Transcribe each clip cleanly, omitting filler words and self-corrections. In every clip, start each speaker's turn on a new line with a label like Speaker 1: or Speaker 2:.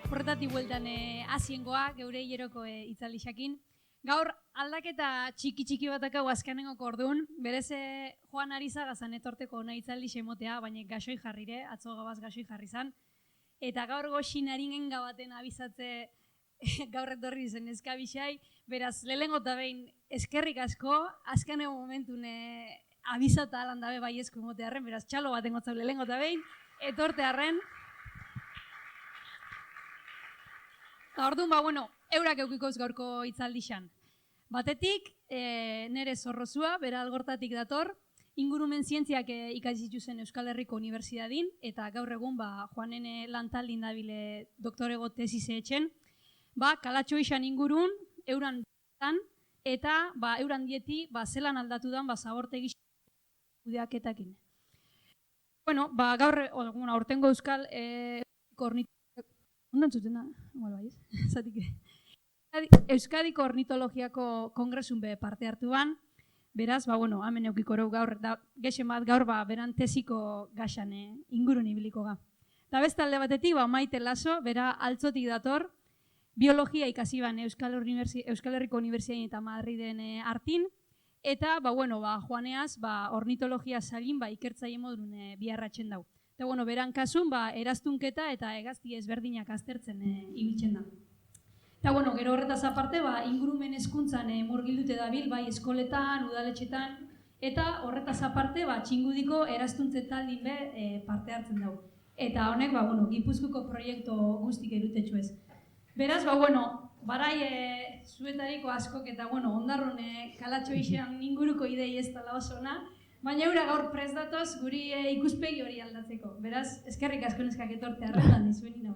Speaker 1: Horretatik bueltan aziengoa, geure hieroko itzalixakin. Gaur aldaketa txiki batak hau azkenengoko orduan, berez Joan Arizagazan etorteko nahi itzalix emotea, baina gaxoi jarrire, atzo gabaz gaxoi jarri zan. Eta gaur goxin haringen gabaten abizatze gaur etorri zen eskabixai, beraz lehenengo eta behin eskerrik asko, azkeneko momentun abizata alan dabe bai esku emotearen, beraz txalo baten gotzau lehenengo eta behin, etortearen. Eta orduan, eurak eukikoz gaurko itzaldixan. Batetik, nere zorrozua, bera algortatik dator, ingurumen zientziak ikasitu zen Euskal Herriko Unibertsitatedin, eta gaur egun Joanen lantaldin dabile doktorego tesise etxen, kalatxo izan ingurun, euran dan, eta euran dieti zelan aldatu dan zabortegi kudeaketakin. Gaur, aurtengo Euskal Euskadiko Ornitologiako Kongresun parte hartu ban, beraz, hemen eukiko erau gaur, gexen bat gaur beran tesiko gaxan ingurun ibiliko ga. Eta bestalde batetik, Maite Laso, bera altzotik dator, biologia ikasi ban Euskal Herriko Unibertsitatean eta Madriden hartin, eta, joaneaz, ornitologia salin ikertzaile modun biharratzen dau. Eta, beran kasun, eraztunketa eta hegazti ezberdinak aztertzen ibiltzen da. Eta, gero horretaz aparte, ingurumen hezkuntzan murgildute dabil, bai eskoletan, udaletxetan, eta horretaz aparte, txingudiko eraztuntze taldin be parte hartzen dau. Eta honek, Gipuzkoako proiektu guztik erutetxu ez. Beraz, barai zuetariko askok eta, ondarron kalatxo izan inguruko idei ez tala osona, baina eura gaur prest datoz guri ikuspegi hori aldatzeko. Beraz, eskerrik asko neskak etorte arretan dizuen inaur.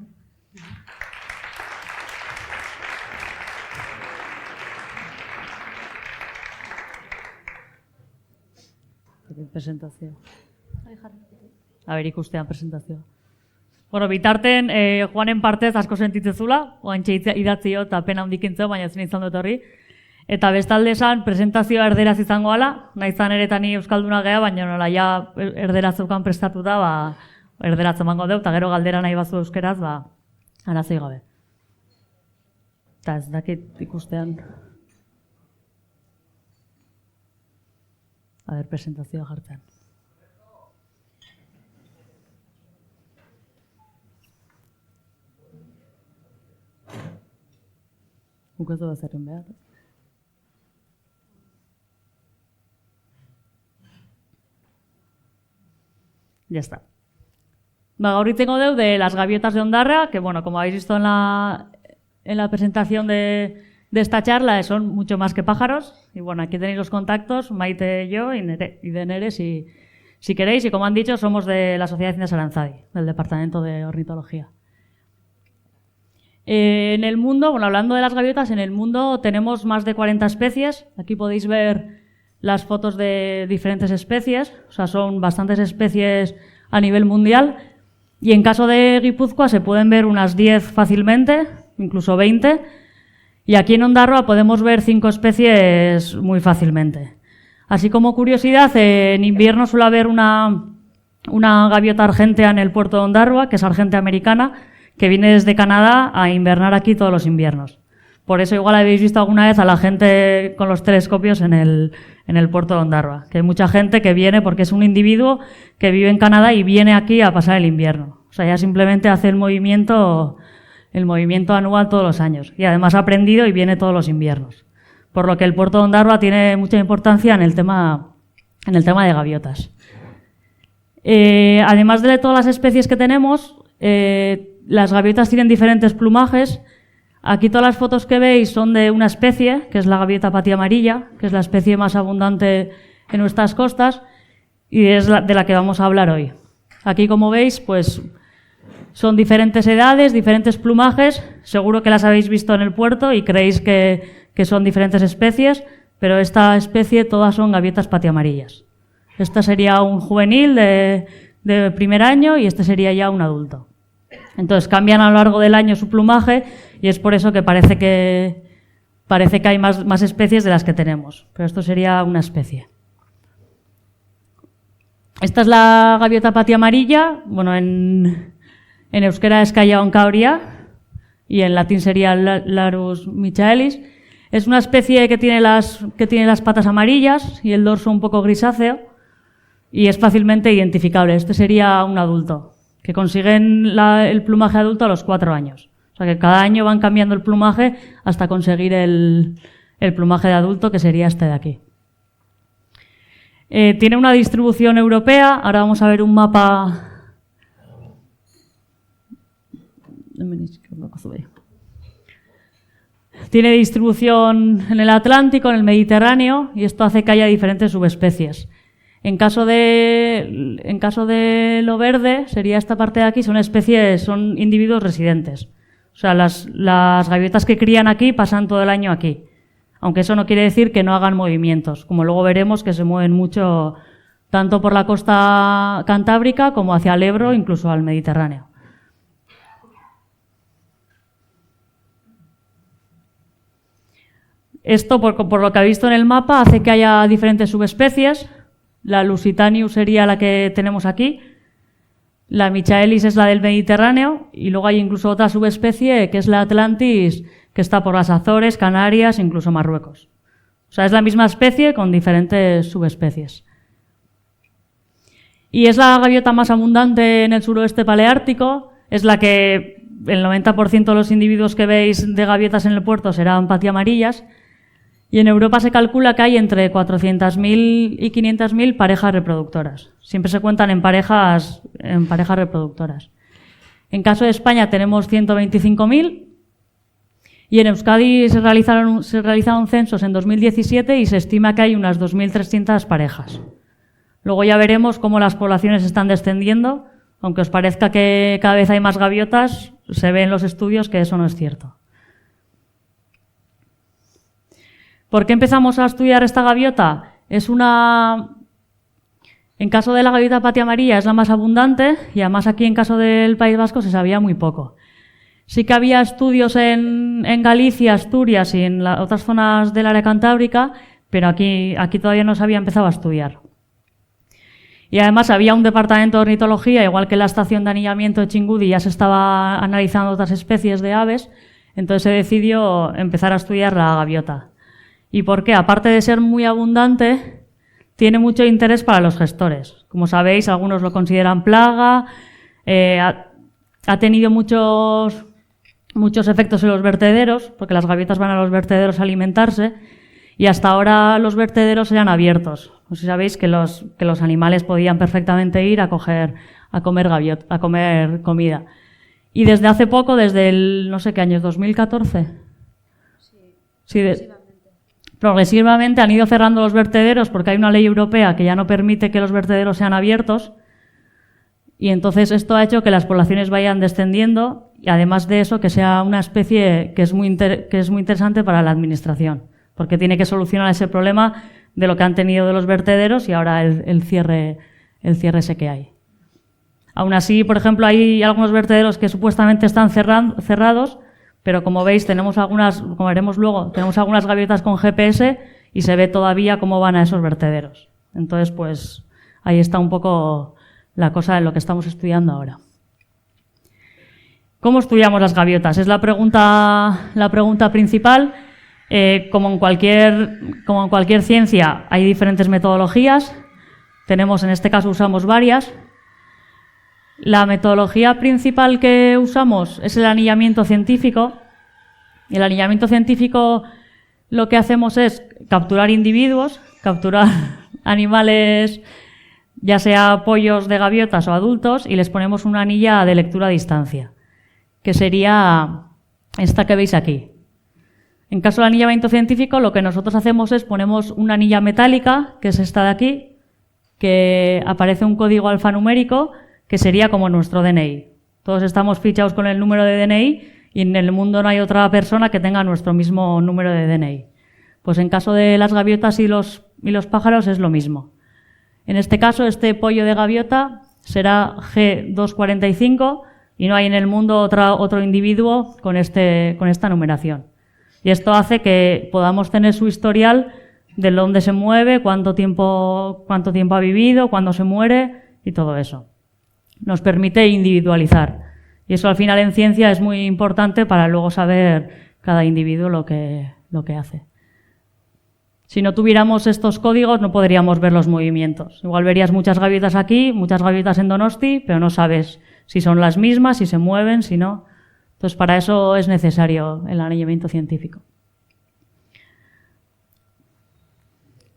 Speaker 2: Presentazioa. Ikustean presentazioa. Bitarten, Joanen partez asko sentitzezula, oantxe idatzio eta pena hundikintzeo, baina zen izan dut horri. Eta bestalde esan, presentazioa erderaz izango ala, nahizan eretani euskalduna gea, baina nola ja erderaz eukan prestatu da, erderaz emango deu, eta gero galdera nahi bazu euskeraz, arazoi gabe. Eta ez dakit ikustean. Presentazioa jartzen. Ukazu bazaren behar. Ya está. Gaur itzengo deu de las gaviotas de Ondarra, que como habéis visto en la presentación de esta charla, son mucho más que pájaros. Y aquí tenéis los contactos, Maite, yo y de Nere, si queréis. Y como han dicho, somos de la Sociedad de Ciencias Aranzadi, del Departamento de Ornitología. En el mundo, hablando de las gaviotas, en el mundo tenemos más de 40 especies. Aquí podéis ver las fotos de diferentes especies. O sea, son bastantes especies a nivel mundial. Y en caso de Guipúzcoa se pueden ver unas 10 fácilmente, incluso 20. Y aquí en Ondarroa podemos ver 5 especies muy fácilmente. Así como curiosidad, en invierno suele haber una gaviota argentea en el puerto de Ondarroa, que es argentea americana, que viene desde Canadá a invernar aquí todos los inviernos. Por eso igual habéis visto alguna vez a la gente con los telescopios en el puerto de Ondarroa, que hay mucha gente que viene porque es un individuo que vive en Canadá y viene aquí a pasar el invierno. O sea, ya simplemente hace el movimiento anual todos los años. Y además ha aprendido y viene todos los inviernos. Por lo que el puerto de Ondarroa tiene mucha importancia en el tema de gaviotas. Además de todas las especies que tenemos, las gaviotas tienen diferentes plumajes. Aquí todas las fotos que veis son de una especie, que es la gaviota patiamarilla, que es la especie más abundante en nuestras costas y es de la que vamos a hablar hoy. Aquí, como veis, son diferentes edades, diferentes plumajes. Seguro que las habéis visto en el puerto y creéis que son diferentes especies, pero esta especie todas son gaviotas patiamarillas. Esta sería un juvenil de primer año y este sería ya un adulto. Entonces cambian a lo largo del año su plumaje y es por eso que parece que hay más especies de las que tenemos. Pero esto sería una especie. Esta es la gaviota patiamarilla. En euskera es Kaia onkauria. y en latín sería Larus michaelis. Es una especie que tiene las patas amarillas y el dorso un poco grisáceo y es fácilmente identificable. Este sería un adulto, que consiguen el plumaje adulto a los 4 años. O sea que cada año van cambiando el plumaje hasta conseguir el plumaje de adulto, que sería este de aquí. Tiene una distribución europea. Ahora vamos a ver un mapa. Tiene distribución en el Atlántico, en el Mediterráneo, y esto hace que haya diferentes subespecies. En caso de lo verde, sería esta parte de aquí, son individuos residentes. O sea, las gaviotas que crían aquí pasan todo el año aquí. Aunque eso no quiere decir que no hagan movimientos, como luego veremos que se mueven mucho tanto por la costa cantábrica como hacia el Ebro, incluso al Mediterráneo. Esto, por lo que ha visto en el mapa, hace que haya diferentes subespecies. La Lusitanius sería la que tenemos aquí. La Michaelis es la del Mediterráneo y luego hay incluso otra subespecie que es la Atlantis, que está por las Azores, Canarias, incluso Marruecos. O sea, es la misma especie con diferentes subespecies. Y es la gaviota más abundante en el suroeste paleártico. Es la que el 90% de los individuos que veis de gaviotas en el puerto serán patiamarillas. Y en Europa se calcula que hay entre 400.000 y 500.000 parejas reproductoras. Siempre se cuentan en parejas reproductoras. En caso de España tenemos 125.000 y en Euskadi se realizaron censos en 2017 y se estima que hay unas 2.300 parejas. Luego ya veremos cómo las poblaciones están descendiendo. Aunque os parezca que cada vez hay más gaviotas, se ve en los estudios que eso no es cierto. ¿Por qué empezamos a estudiar esta gaviota? En caso de la gaviota patiamarilla es la más abundante y además aquí en caso del País Vasco se sabía muy poco. Sí que había estudios en Galicia, Asturias y en otras zonas del área cantábrica, pero aquí todavía no se había empezado a estudiar. Y además había un departamento de ornitología, igual que la estación de anillamiento de Chingudi ya se estaba analizando otras especies de aves, entonces se decidió empezar a estudiar la gaviota. ¿Y por qué? Aparte de ser muy abundante, tiene mucho interés para los gestores. Como sabéis, algunos lo consideran plaga, ha tenido muchos efectos en los vertederos, porque las gaviotas van a los vertederos a alimentarse, y hasta ahora los vertederos eran abiertos. No sé si sabéis que los animales podían perfectamente ir a comer comida. Y desde hace poco, desde el, no sé qué año, 2014. Sí, progresivamente han ido cerrando los vertederos porque hay una ley europea que ya no permite que los vertederos sean abiertos y entonces esto ha hecho que las poblaciones vayan descendiendo y además de eso que sea una especie que es muy interesante para la administración porque tiene que solucionar ese problema de lo que han tenido de los vertederos y ahora el cierre ese que hay. Aún así, por ejemplo, hay algunos vertederos que supuestamente están cerrados, pero como veis, como veremos luego, tenemos algunas gaviotas con GPS y se ve todavía cómo van a esos vertederos. Entonces, pues, ahí está un poco la cosa de lo que estamos estudiando ahora. ¿Cómo estudiamos las gaviotas? Es la pregunta principal. Como en cualquier ciencia, hay diferentes metodologías. En este caso, usamos varias. La metodología principal que usamos es el anillamiento científico. El anillamiento científico lo que hacemos es capturar individuos, capturar animales, ya sea pollos de gaviotas o adultos, y les ponemos una anilla de lectura a distancia, que sería esta que veis aquí. En caso del anillamiento científico, lo que nosotros hacemos es ponemos una anilla metálica, que es esta de aquí, que aparece un código alfanumérico, que sería como nuestro DNI. Todos estamos fichados con el número de DNI y en el mundo no hay otra persona que tenga nuestro mismo número de DNI. Pues en caso de las gaviotas y los pájaros es lo mismo. En este caso, este pollo de gaviota será G245 y no hay en el mundo otro individuo con esta numeración. Y esto hace que podamos tener su historial de dónde se mueve, cuánto tiempo ha vivido, cuándo se muere y todo eso. Nos permite individualizar. Y eso al final en ciencia es muy importante para luego saber cada individuo lo que hace. Si no tuviéramos estos códigos no podríamos ver los movimientos. Igual verías muchas gaviotas aquí, muchas gaviotas en Donosti, pero no sabes si son las mismas, si se mueven, si no. Entonces para eso es necesario el anillamiento científico.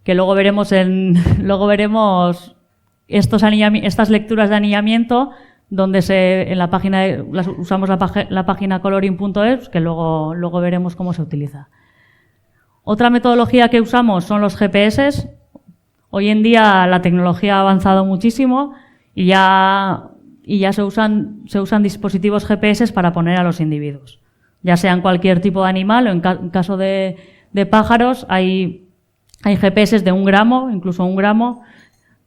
Speaker 2: Que luego veremos estas lecturas de anillamiento donde en la página usamos la página coloring.es, que luego veremos cómo se utiliza. Otra metodología que usamos son los GPS. Hoy en día la tecnología ha avanzado muchísimo y ya se usan dispositivos GPS para poner a los individuos. Ya sean cualquier tipo de animal o en caso de pájaros hay GPS de 1 gramo, incluso 1 gramo,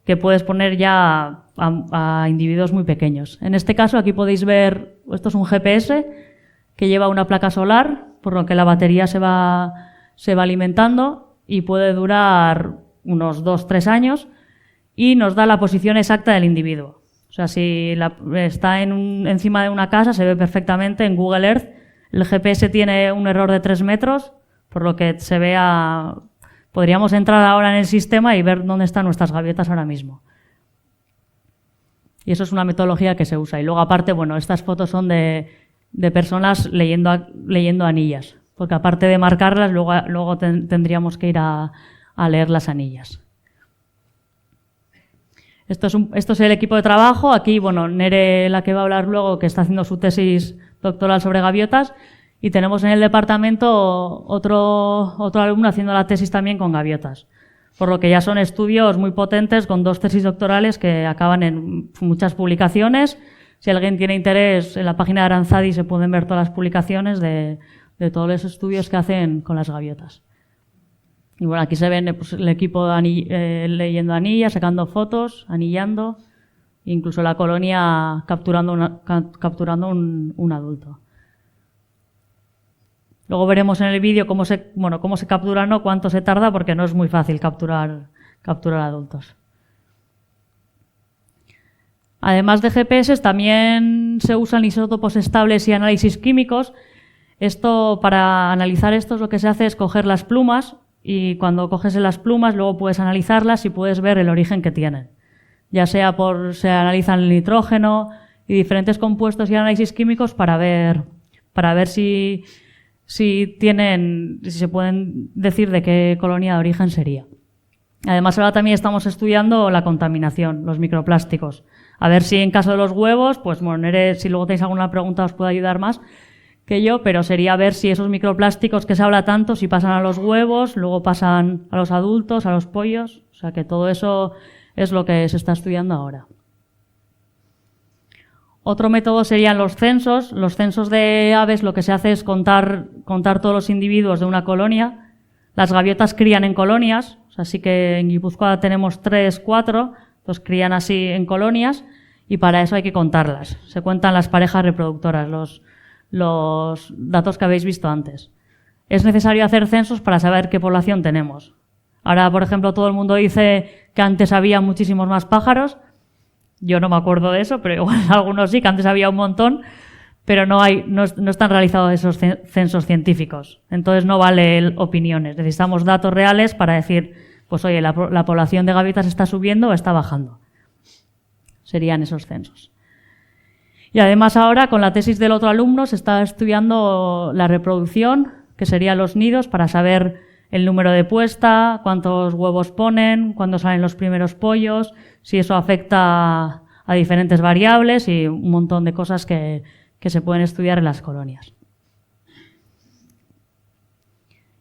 Speaker 2: que puedes poner ya a individuos muy pequeños. En este caso aquí podéis ver, esto es un GPS que lleva una placa solar, por lo que la batería se va alimentando y puede durar unos 2-3 años y nos da la posición exacta del individuo. O sea, si está encima de una casa se ve perfectamente en Google Earth. El GPS tiene un error de 3 metros, por lo que se vea. Podríamos entrar ahora en el sistema y ver dónde están nuestras gaviotas ahora mismo. Y eso es una metodología que se usa. Y luego, aparte, bueno, estas fotos son de personas leyendo anillas. Porque aparte de marcarlas, luego tendríamos que ir a leer las anillas. Esto es el equipo de trabajo. Aquí, bueno, Nere, la que va a hablar luego, que está haciendo su tesis doctoral sobre gaviotas. Y tenemos en el departamento otro alumno haciendo la tesis también con gaviotas. Por lo que ya son estudios muy potentes con 2 tesis doctorales que acaban en muchas publicaciones. Si alguien tiene interés, en la página de Aranzadi se pueden ver todas las publicaciones de todos los estudios que hacen con las gaviotas. Y bueno, aquí se ven pues, el equipo leyendo anillas, sacando fotos, anillando, incluso la colonia capturando un adulto. Luego veremos en el vídeo cómo se captura, no cuánto se tarda, porque no es muy fácil capturar adultos. Además de GPS, también se usan isótopos estables y análisis químicos. Para analizar esto, lo que se hace es coger las plumas y cuando coges las plumas luego puedes analizarlas y puedes ver el origen que tienen. Ya sea se analizan el nitrógeno y diferentes compuestos y análisis químicos para ver si se pueden decir de qué colonia de origen sería. Además, ahora también estamos estudiando la contaminación, los microplásticos. A ver si en caso de los huevos, pues bueno, Nere, si luego tenéis alguna pregunta os puedo ayudar más que yo, pero sería ver si esos microplásticos que se habla tanto, si pasan a los huevos, luego pasan a los adultos, a los pollos. O sea que todo eso es lo que se está estudiando ahora. Otro método serían los censos. Los censos de aves lo que se hace es contar todos los individuos de una colonia. Las gaviotas crían en colonias, así que en Guipúzcoa tenemos 3, 4, entonces crían así en colonias y para eso hay que contarlas. Se cuentan las parejas reproductoras, los datos que habéis visto antes. Es necesario hacer censos para saber qué población tenemos. Ahora, por ejemplo, todo el mundo dice que antes había muchísimos más pájaros. Yo no me acuerdo de eso, pero igual algunos sí, que antes había un montón, pero no están realizados esos censos científicos. Entonces no vale opiniones. Necesitamos datos reales para decir, pues oye, la población de gaviotas está subiendo o está bajando. Serían esos censos. Y además ahora, con la tesis del otro alumno, se está estudiando la reproducción, que serían los nidos, para saber el número de puesta, cuántos huevos ponen, cuándo salen los primeros pollos, si eso afecta a diferentes variables y un montón de cosas que se pueden estudiar en las colonias.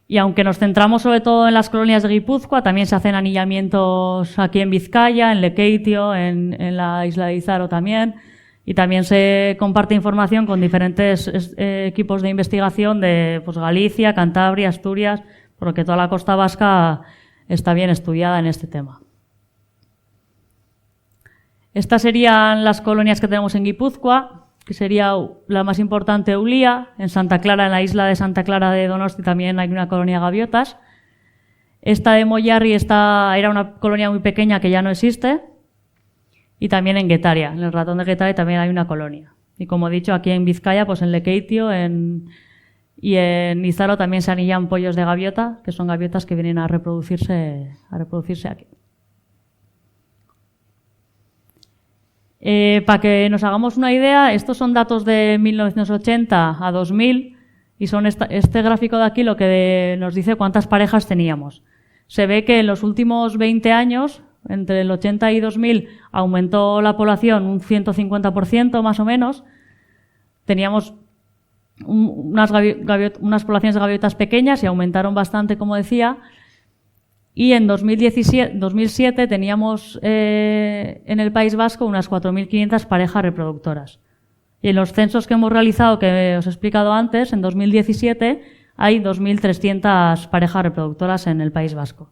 Speaker 2: Y aunque nos centramos sobre todo en las colonias de Guipúzcoa, también se hacen anillamientos aquí en Vizcaya, en Lekeitio, en la isla de Izaro también. Y también se comparte información con diferentes equipos de investigación de pues, Galicia, Cantabria, Asturias, porque toda la costa vasca está bien estudiada en este tema. Estas serían las colonias que tenemos en Guipúzcoa, que sería la más importante, Ulía. En Santa Clara, en la isla de Santa Clara de Donosti, también hay una colonia de gaviotas. Esta de Moyarri era una colonia muy pequeña que ya no existe. Y también en Guetaria, en el Ratón de Guetaria también hay una colonia. Y como he dicho, aquí en Vizcaya, pues en Lekeitio y en Izaro también se anillan pollos de gaviota, que son gaviotas que vienen a reproducirse aquí. Para que nos hagamos una idea, estos son datos de 1980 a 2000 y son este gráfico de aquí lo que nos dice cuántas parejas teníamos. Se ve que en los últimos 20 años, entre el 80 y 2000, aumentó la población un 150% más o menos. Teníamos unas poblaciones de gaviotas pequeñas y aumentaron bastante, como decía. Y en 2007 teníamos en el País Vasco unas 4.500 parejas reproductoras. Y en los censos que hemos realizado, que os he explicado antes, en 2017 hay 2.300 parejas reproductoras en el País Vasco.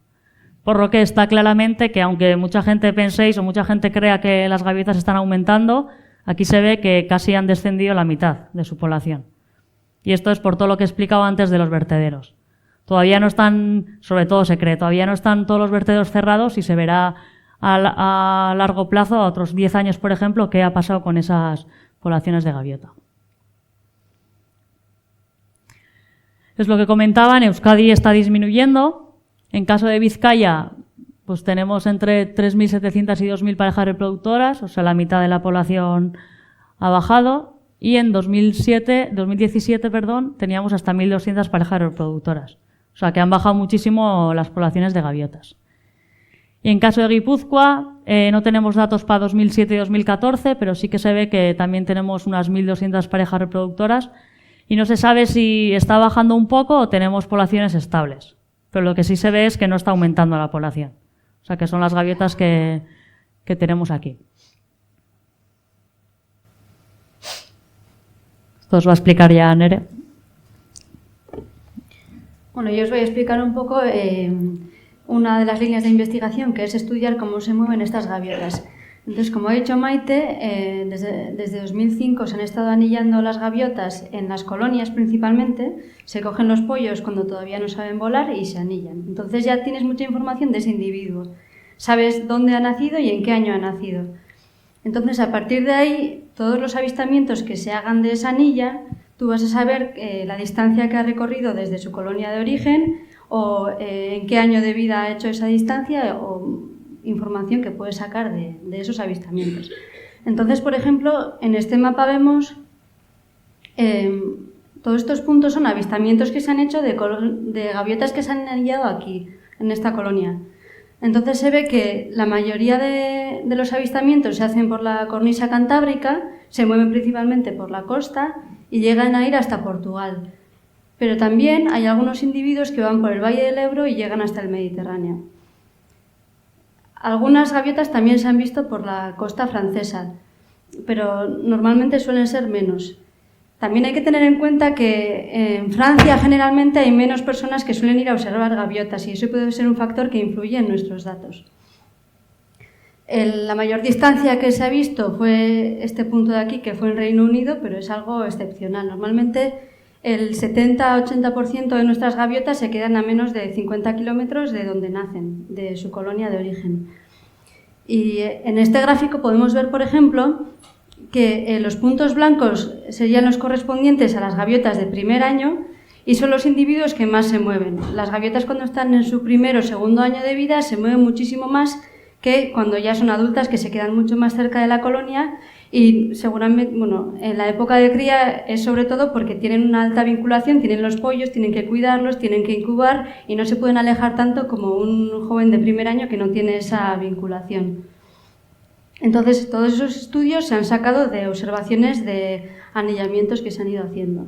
Speaker 2: Por lo que está claramente que, aunque mucha gente penséis o mucha gente crea que las gaviotas están aumentando, aquí se ve que casi han descendido la mitad de su población. Y esto es por todo lo que he explicado antes de los vertederos. Todavía no están, sobre todo se cree, todavía no están todos los vertederos cerrados y se verá a largo plazo, a otros 10 años, por ejemplo, qué ha pasado con esas poblaciones de gaviota. Es lo que comentaba, en Euskadi está disminuyendo. En caso de Vizcaya, pues tenemos entre 3.700 y 2.000 parejas reproductoras, o sea, la mitad de la población ha bajado. Y en 2017, teníamos hasta 1.200 parejas reproductoras. O sea, que han bajado muchísimo las poblaciones de gaviotas. Y en caso de Guipúzcoa, no tenemos datos para 2007 y 2014, pero sí que se ve que también tenemos unas 1.200 parejas reproductoras y no se sabe si está bajando un poco o tenemos poblaciones estables. Pero lo que sí se ve es que no está aumentando la población. O sea, que son las gaviotas que tenemos aquí. Esto os va a explicar ya Nere.
Speaker 3: Bueno, yo os voy a explicar un poco una de las líneas de investigación, que es estudiar cómo se mueven estas gaviotas. Entonces, como ha dicho Maite, desde 2005 se han estado anillando las gaviotas en las colonias principalmente. Se cogen los pollos cuando todavía no saben volar y se anillan. Entonces ya tienes mucha información de ese individuo. Sabes dónde ha nacido y en qué año ha nacido. Entonces, a partir de ahí, todos los avistamientos que se hagan de esa anilla, tú vas a saber la distancia que ha recorrido desde su colonia de origen o en qué año de vida ha hecho esa distancia o información que puedes sacar de esos avistamientos. Entonces, por ejemplo, en este mapa vemos todos estos puntos son avistamientos que se han hecho de gaviotas que se han anillado aquí, en esta colonia. Entonces se ve que la mayoría de los avistamientos se hacen por la cornisa cantábrica, se mueven principalmente por la costa y llegan a ir hasta Portugal. Pero también hay algunos individuos que van por el Valle del Ebro y llegan hasta el Mediterráneo. Algunas gaviotas también se han visto por la costa francesa, pero normalmente suelen ser menos. También hay que tener en cuenta que en Francia generalmente hay menos personas que suelen ir a observar gaviotas y eso puede ser un factor que influye en nuestros datos. La mayor distancia que se ha visto fue este punto de aquí, que fue en Reino Unido, pero es algo excepcional. Normalmente el 70-80% de nuestras gaviotas se quedan a menos de 50 kilómetros de donde nacen, de su colonia de origen. Y en este gráfico podemos ver, por ejemplo, que los puntos blancos serían los correspondientes a las gaviotas de primer año y son los individuos que más se mueven. Las gaviotas cuando están en su primer o segundo año de vida se mueven muchísimo más que cuando ya son adultas, que se quedan mucho más cerca de la colonia y seguramente, bueno, en la época de cría es sobre todo porque tienen una alta vinculación, tienen los pollos, tienen que cuidarlos, tienen que incubar y no se pueden alejar tanto como un joven de primer año que no tiene esa vinculación. Entonces, todos esos estudios se han sacado de observaciones de anillamientos que se han ido haciendo.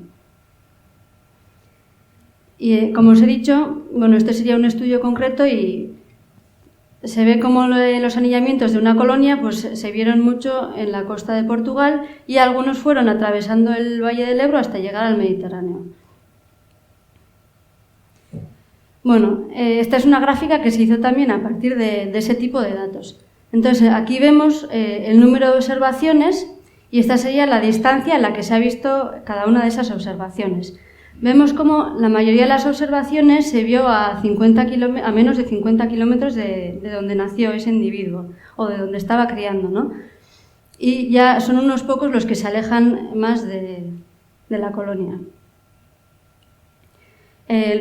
Speaker 3: Y como os he dicho, bueno, este sería un estudio concreto y se ve como los anillamientos de una colonia pues, se vieron mucho en la costa de Portugal y algunos fueron atravesando el Valle del Ebro hasta llegar al Mediterráneo. Bueno, esta es una gráfica que se hizo también a partir de ese tipo de datos. Entonces, aquí vemos el número de observaciones y esta sería la distancia en la que se ha visto cada una de esas observaciones. Vemos como la mayoría de las observaciones se vio a menos de 50 kilómetros de donde nació ese individuo o de donde estaba criando, ¿no? y ya son unos pocos los que se alejan más de la colonia.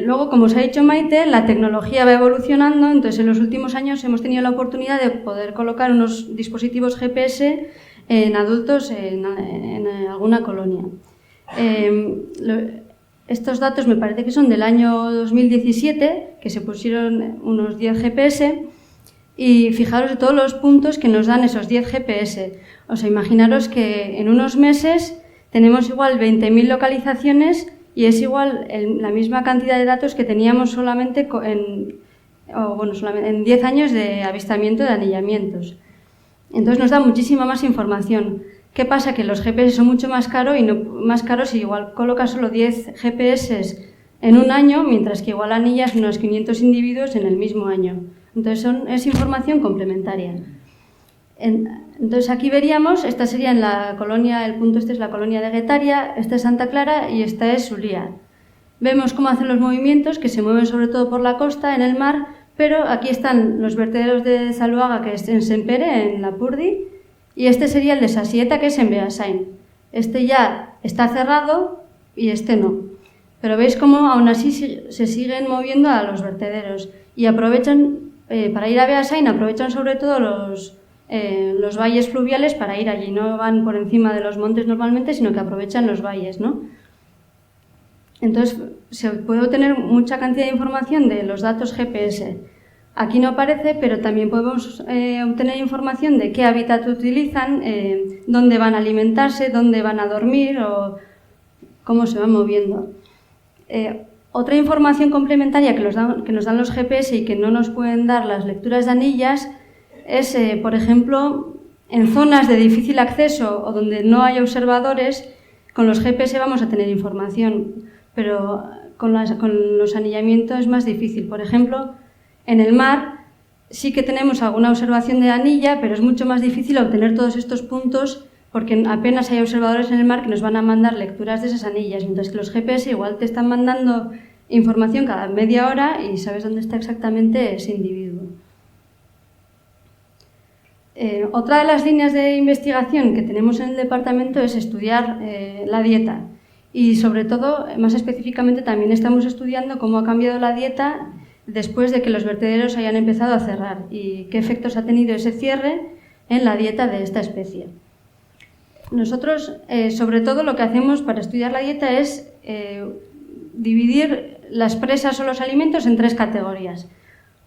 Speaker 3: Luego, como os ha dicho Maite, la tecnología va evolucionando, entonces en los últimos años hemos tenido la oportunidad de poder colocar unos dispositivos GPS en adultos en alguna colonia. Estos datos me parece que son del año 2017, que se pusieron unos 10 GPS, y fijaros de todos los puntos que nos dan esos 10 GPS. O sea, imaginaros que en unos meses tenemos igual 20.000 localizaciones y es igual la misma cantidad de datos que teníamos solamente en 10 años de avistamiento de anillamientos. Entonces nos da muchísima más información. ¿Qué pasa? Que los GPS son mucho más caros si igual colocas solo 10 GPS en un año, mientras que igual anillas unos 500 individuos en el mismo año. Entonces es información complementaria. Entonces aquí veríamos, esta sería en la colonia, el punto este es la colonia de Guetaria, esta es Santa Clara y esta es Ullía. Vemos cómo hacen los movimientos, que se mueven sobre todo por la costa, en el mar, pero aquí están los vertederos de Zaluaga, que es en Sempere, en Lapurdi, y este sería el de Sasieta, que es en Beasain. Este ya está cerrado y este no. Pero veis cómo aún así se siguen moviendo a los vertederos y aprovechan, para ir a Beasain, aprovechan sobre todo los valles fluviales para ir allí. No van por encima de los montes normalmente, sino que aprovechan los valles, ¿no? Entonces, se puede obtener mucha cantidad de información de los datos GPS. Aquí no aparece, pero también podemos obtener información de qué hábitat utilizan, dónde van a alimentarse, dónde van a dormir o cómo se van moviendo. Otra información complementaria que nos dan los GPS y que no nos pueden dar las lecturas de anillas es, por ejemplo, en zonas de difícil acceso o donde no hay observadores, con los GPS vamos a tener información, pero con los anillamientos es más difícil. Por ejemplo, en el mar sí que tenemos alguna observación de anilla, pero es mucho más difícil obtener todos estos puntos porque apenas hay observadores en el mar que nos van a mandar lecturas de esas anillas, mientras que los GPS igual te están mandando información cada media hora y sabes dónde está exactamente ese individuo. Otra de las líneas de investigación que tenemos en el departamento es estudiar la dieta y, sobre todo, más específicamente, también estamos estudiando cómo ha cambiado la dieta después de que los vertederos hayan empezado a cerrar y qué efectos ha tenido ese cierre en la dieta de esta especie. Nosotros, sobre todo, lo que hacemos para estudiar la dieta es dividir las presas o los alimentos en tres categorías.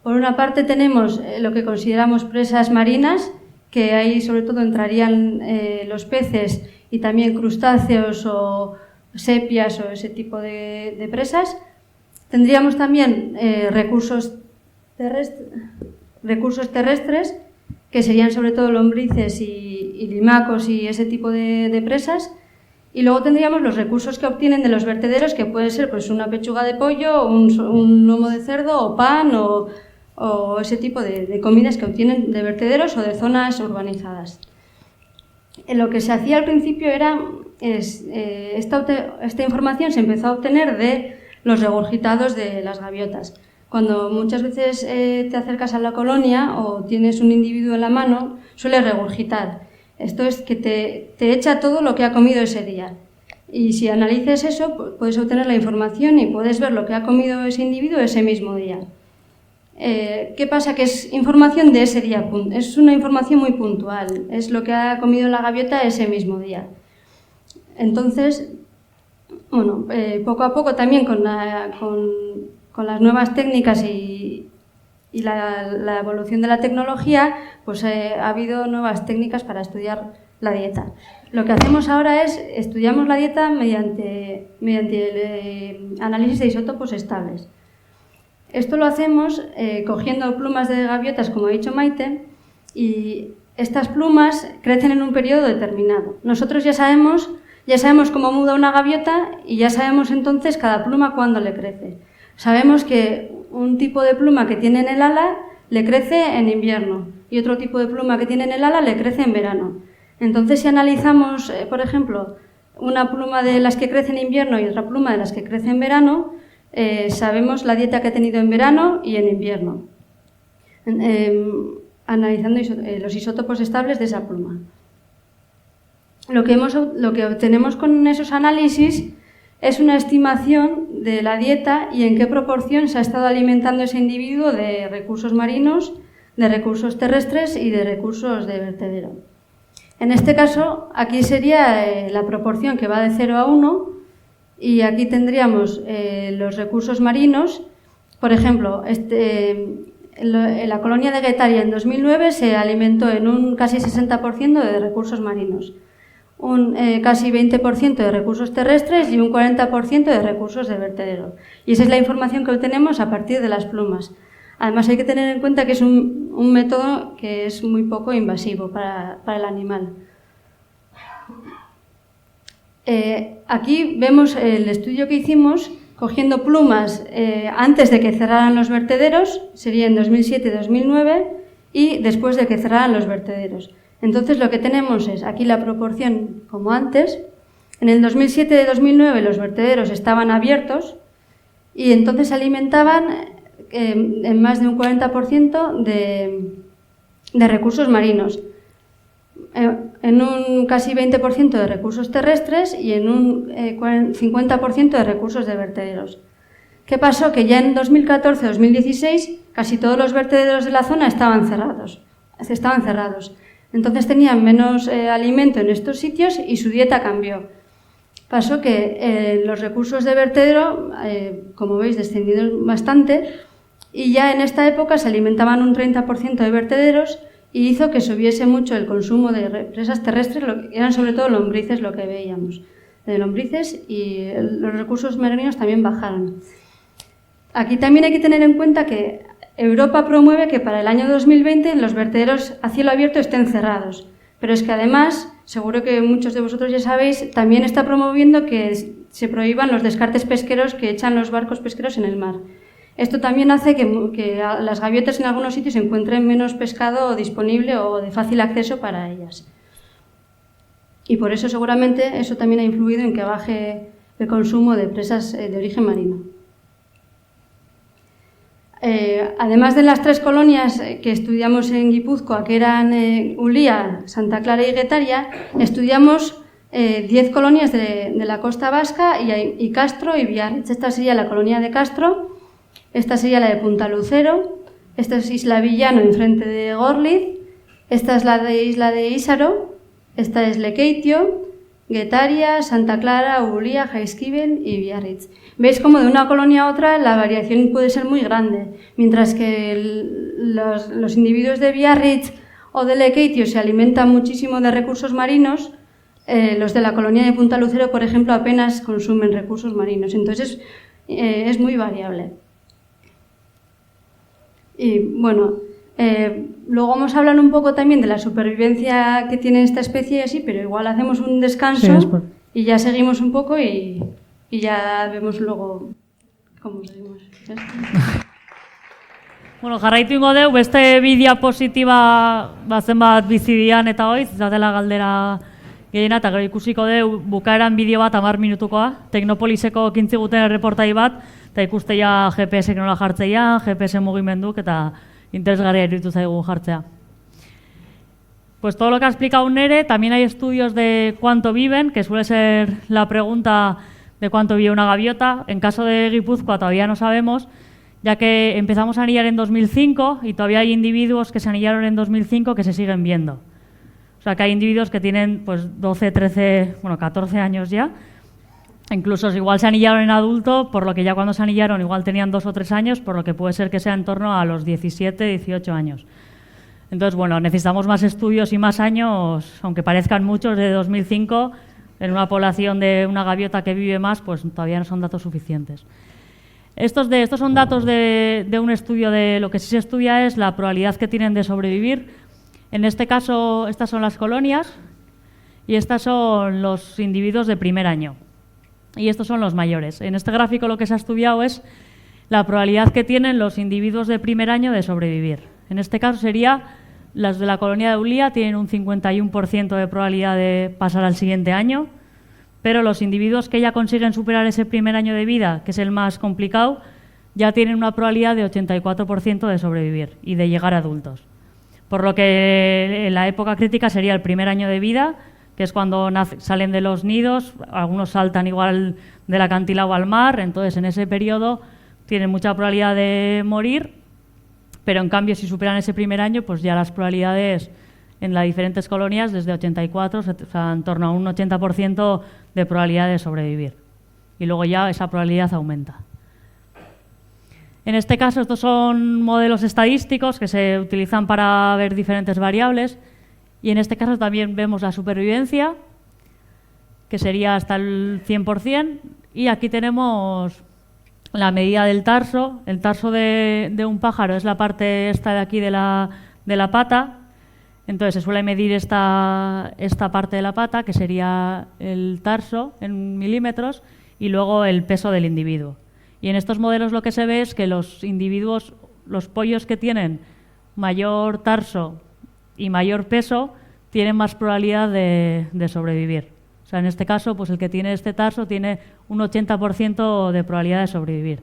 Speaker 3: Por una parte tenemos lo que consideramos presas marinas, que ahí sobre todo entrarían los peces y también crustáceos o sepias o ese tipo de presas. Tendríamos también recursos terrestres, que serían sobre todo lombrices y limacos y ese tipo de presas. Y luego tendríamos los recursos que obtienen de los vertederos, que puede ser pues, una pechuga de pollo, un lomo de cerdo o pan o ese tipo de comidas que obtienen de vertederos o de zonas urbanizadas. Lo que se hacía al principio era, esta información se empezó a obtener de los regurgitados de las gaviotas. Cuando muchas veces te acercas a la colonia o tienes un individuo en la mano, suele regurgitar. Esto es que te echa todo lo que ha comido ese día. Y si analices eso, puedes obtener la información y puedes ver lo que ha comido ese individuo ese mismo día. ¿Qué pasa? Que es información de ese día, es una información muy puntual, es lo que ha comido la gaviota ese mismo día. Entonces, bueno, poco a poco también con las nuevas técnicas y la evolución de la tecnología, pues ha habido nuevas técnicas para estudiar la dieta. Lo que hacemos ahora es estudiamos la dieta mediante el análisis de isótopos estables. Esto lo hacemos cogiendo plumas de gaviotas, como ha dicho Maite, y estas plumas crecen en un periodo determinado. Nosotros ya sabemos cómo muda una gaviota y ya sabemos entonces cada pluma cuándo le crece. Sabemos que un tipo de pluma que tiene en el ala le crece en invierno y otro tipo de pluma que tiene en el ala le crece en verano. Entonces, si analizamos, por ejemplo, una pluma de las que crece en invierno y otra pluma de las que crece en verano, sabemos la dieta que ha tenido en verano y en invierno, analizando los isótopos estables de esa pluma. lo que obtenemos con esos análisis es una estimación de la dieta y en qué proporción se ha estado alimentando ese individuo de recursos marinos, de recursos terrestres y de recursos de vertedero. En este caso, aquí sería la proporción que va de 0 a 1 y aquí tendríamos los recursos marinos. Por ejemplo, la colonia de Guetaria en 2009 se alimentó en un casi 60% de recursos marinos, un casi 20% de recursos terrestres y un 40% de recursos de vertedero. Y esa es la información que obtenemos a partir de las plumas. Además, hay que tener en cuenta que es un método que es muy poco invasivo para el animal. Aquí vemos el estudio que hicimos cogiendo plumas antes de que cerraran los vertederos, sería en 2007-2009, y después de que cerraran los vertederos. Entonces, lo que tenemos es aquí la proporción como antes. En el 2007-2009 los vertederos estaban abiertos y entonces se alimentaban en más de un 40% de recursos marinos, en un casi 20% de recursos terrestres y en un 50% de recursos de vertederos. ¿Qué pasó? Que ya en 2014-2016 casi todos los vertederos de la zona estaban cerrados. Entonces tenían menos alimento en estos sitios y su dieta cambió. Pasó que los recursos de vertedero, como veis, descendieron bastante y ya en esta época se alimentaban un 30% de vertederos y hizo que subiese mucho el consumo de presas terrestres, eran sobre todo lombrices lo que veíamos, lombrices, y los recursos marinos también bajaron. Aquí también hay que tener en cuenta que Europa promueve que para el año 2020 los vertederos a cielo abierto estén cerrados, pero es que además, seguro que muchos de vosotros ya sabéis, también está promoviendo que se prohíban los descartes pesqueros que echan los barcos pesqueros en el mar. Esto también hace que las gaviotas en algunos sitios encuentren menos pescado disponible o de fácil acceso para ellas. Y por eso seguramente eso también ha influido en que baje el consumo de presas de origen marino. Además de las 3 colonias que estudiamos en Guipúzcoa, que eran Ulía, Santa Clara y Guetaria, estudiamos 10 colonias de la costa vasca y Castro y Biarritz. Esta sería la colonia de Castro. Esta sería la de Punta Lucero, esta es Isla Villano, enfrente de Gorliz, esta es la de Isla de Ísaro, esta es Lekeitio, Guetaria, Santa Clara, Ulía, Jaizkibel y Biarritz. Veis como de una colonia a otra la variación puede ser muy grande, mientras que los individuos de Biarritz o de Lekeitio se alimentan muchísimo de recursos marinos, los de la colonia de Punta Lucero, por ejemplo, apenas consumen recursos marinos. Entonces es muy variable. Y bueno, luego vamos a hablar un poco también de la supervivencia que tiene esta especie y así, pero igual hacemos un descanso y ya seguimos un poco y ya vemos luego cómo seguimos.
Speaker 2: Bueno, jarraitu ingo deu, beste bi diapositiba zenbat bizi dian eta hoiz, izatela galdera gehiena, eta gero ikusiko deu bukaeran bideo bat 10 minutukoa, Teknopoliseko kintziguten erreportai bat, eta ikusteia GPS-ek nola jartzeia, GPS mugimenduk eta interesgarria iruditu zaigu jartzea. Pues todo lo que ha explicado Nere, también hay estudios de cuánto viven, que suele ser la pregunta de cuánto vive una gaviota. En caso de Guipúzcoa todavía no sabemos, ya que empezamos a anillar en 2005 y todavía hay individuos que se anillaron en 2005 que se siguen viendo. O sea que hay individuos que tienen pues 12, 13, bueno 14 años ya. Incluso igual se anillaron en adulto, por lo que ya cuando se anillaron igual tenían 2 o 3 años, por lo que puede ser que sea en torno a los 17, 18 años. Entonces, bueno, necesitamos más estudios y más años, aunque parezcan muchos, de 2005, en una población de una gaviota que vive más, pues todavía no son datos suficientes. Estos son datos de un estudio de lo que sí se estudia es la probabilidad que tienen de sobrevivir. En este caso, estas son las colonias y estas son los individuos de primer año. Y estos son los mayores. En este gráfico lo que se ha estudiado es la probabilidad que tienen los individuos de primer año de sobrevivir. En este caso sería las de la colonia de Ulía, tienen un 51% de probabilidad de pasar al siguiente año, pero los individuos que ya consiguen superar ese primer año de vida, que es el más complicado, ya tienen una probabilidad de 84% de sobrevivir y de llegar a adultos. Por lo que en la época crítica sería el primer año de vida, que es cuando salen de los nidos, algunos saltan igual del acantilado al mar, entonces en ese periodo tienen mucha probabilidad de morir, pero en cambio si superan ese primer año, pues ya las probabilidades en las diferentes colonias desde 84, o sea, en torno a un 80% de probabilidad de sobrevivir. Y luego ya esa probabilidad aumenta. En este caso, estos son modelos estadísticos que se utilizan para ver diferentes variables. Y en este caso también vemos la supervivencia, que sería hasta el 100%. Y aquí tenemos la medida del tarso. El tarso de un pájaro es la parte esta de aquí de la pata. Entonces se suele medir esta parte de la pata, que sería el tarso en milímetros, y luego el peso del individuo. Y en estos modelos lo que se ve es que los individuos, los pollos que tienen mayor tarso y mayor peso, tienen más probabilidad de sobrevivir. O sea, en este caso, pues el que tiene este tarso tiene un 80% de probabilidad de sobrevivir.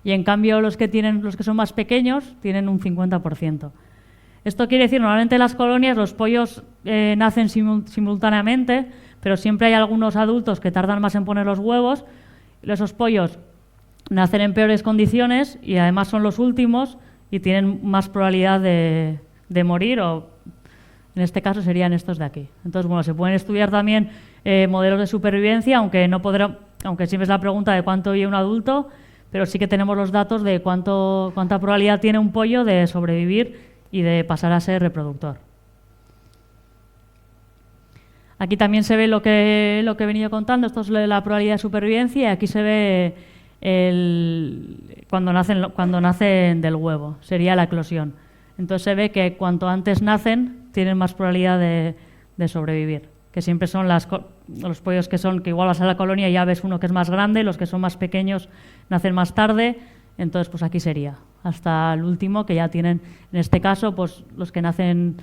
Speaker 2: Y en cambio los que son más pequeños tienen un 50%. Esto quiere decir, normalmente en las colonias los pollos nacen simultáneamente, pero siempre hay algunos adultos que tardan más en poner los huevos. Esos pollos nacen en peores condiciones y además son los últimos y tienen más probabilidad de morir, o en este caso serían estos de aquí. Entonces, bueno, se pueden estudiar también modelos de supervivencia, aunque siempre es la pregunta de cuánto vive un adulto, pero sí que tenemos los datos de cuánta probabilidad tiene un pollo de sobrevivir y de pasar a ser reproductor. Aquí también se ve lo que he venido contando. Esto es la probabilidad de supervivencia, y aquí se ve cuando nacen del huevo, sería la eclosión. Entonces se ve que cuanto antes nacen, tienen más probabilidad de sobrevivir, que siempre son los pollos que igual vas a la colonia y ya ves uno que es más grande, los que son más pequeños nacen más tarde. Entonces, pues aquí sería, hasta el último, que ya tienen, en este caso, pues los que nacen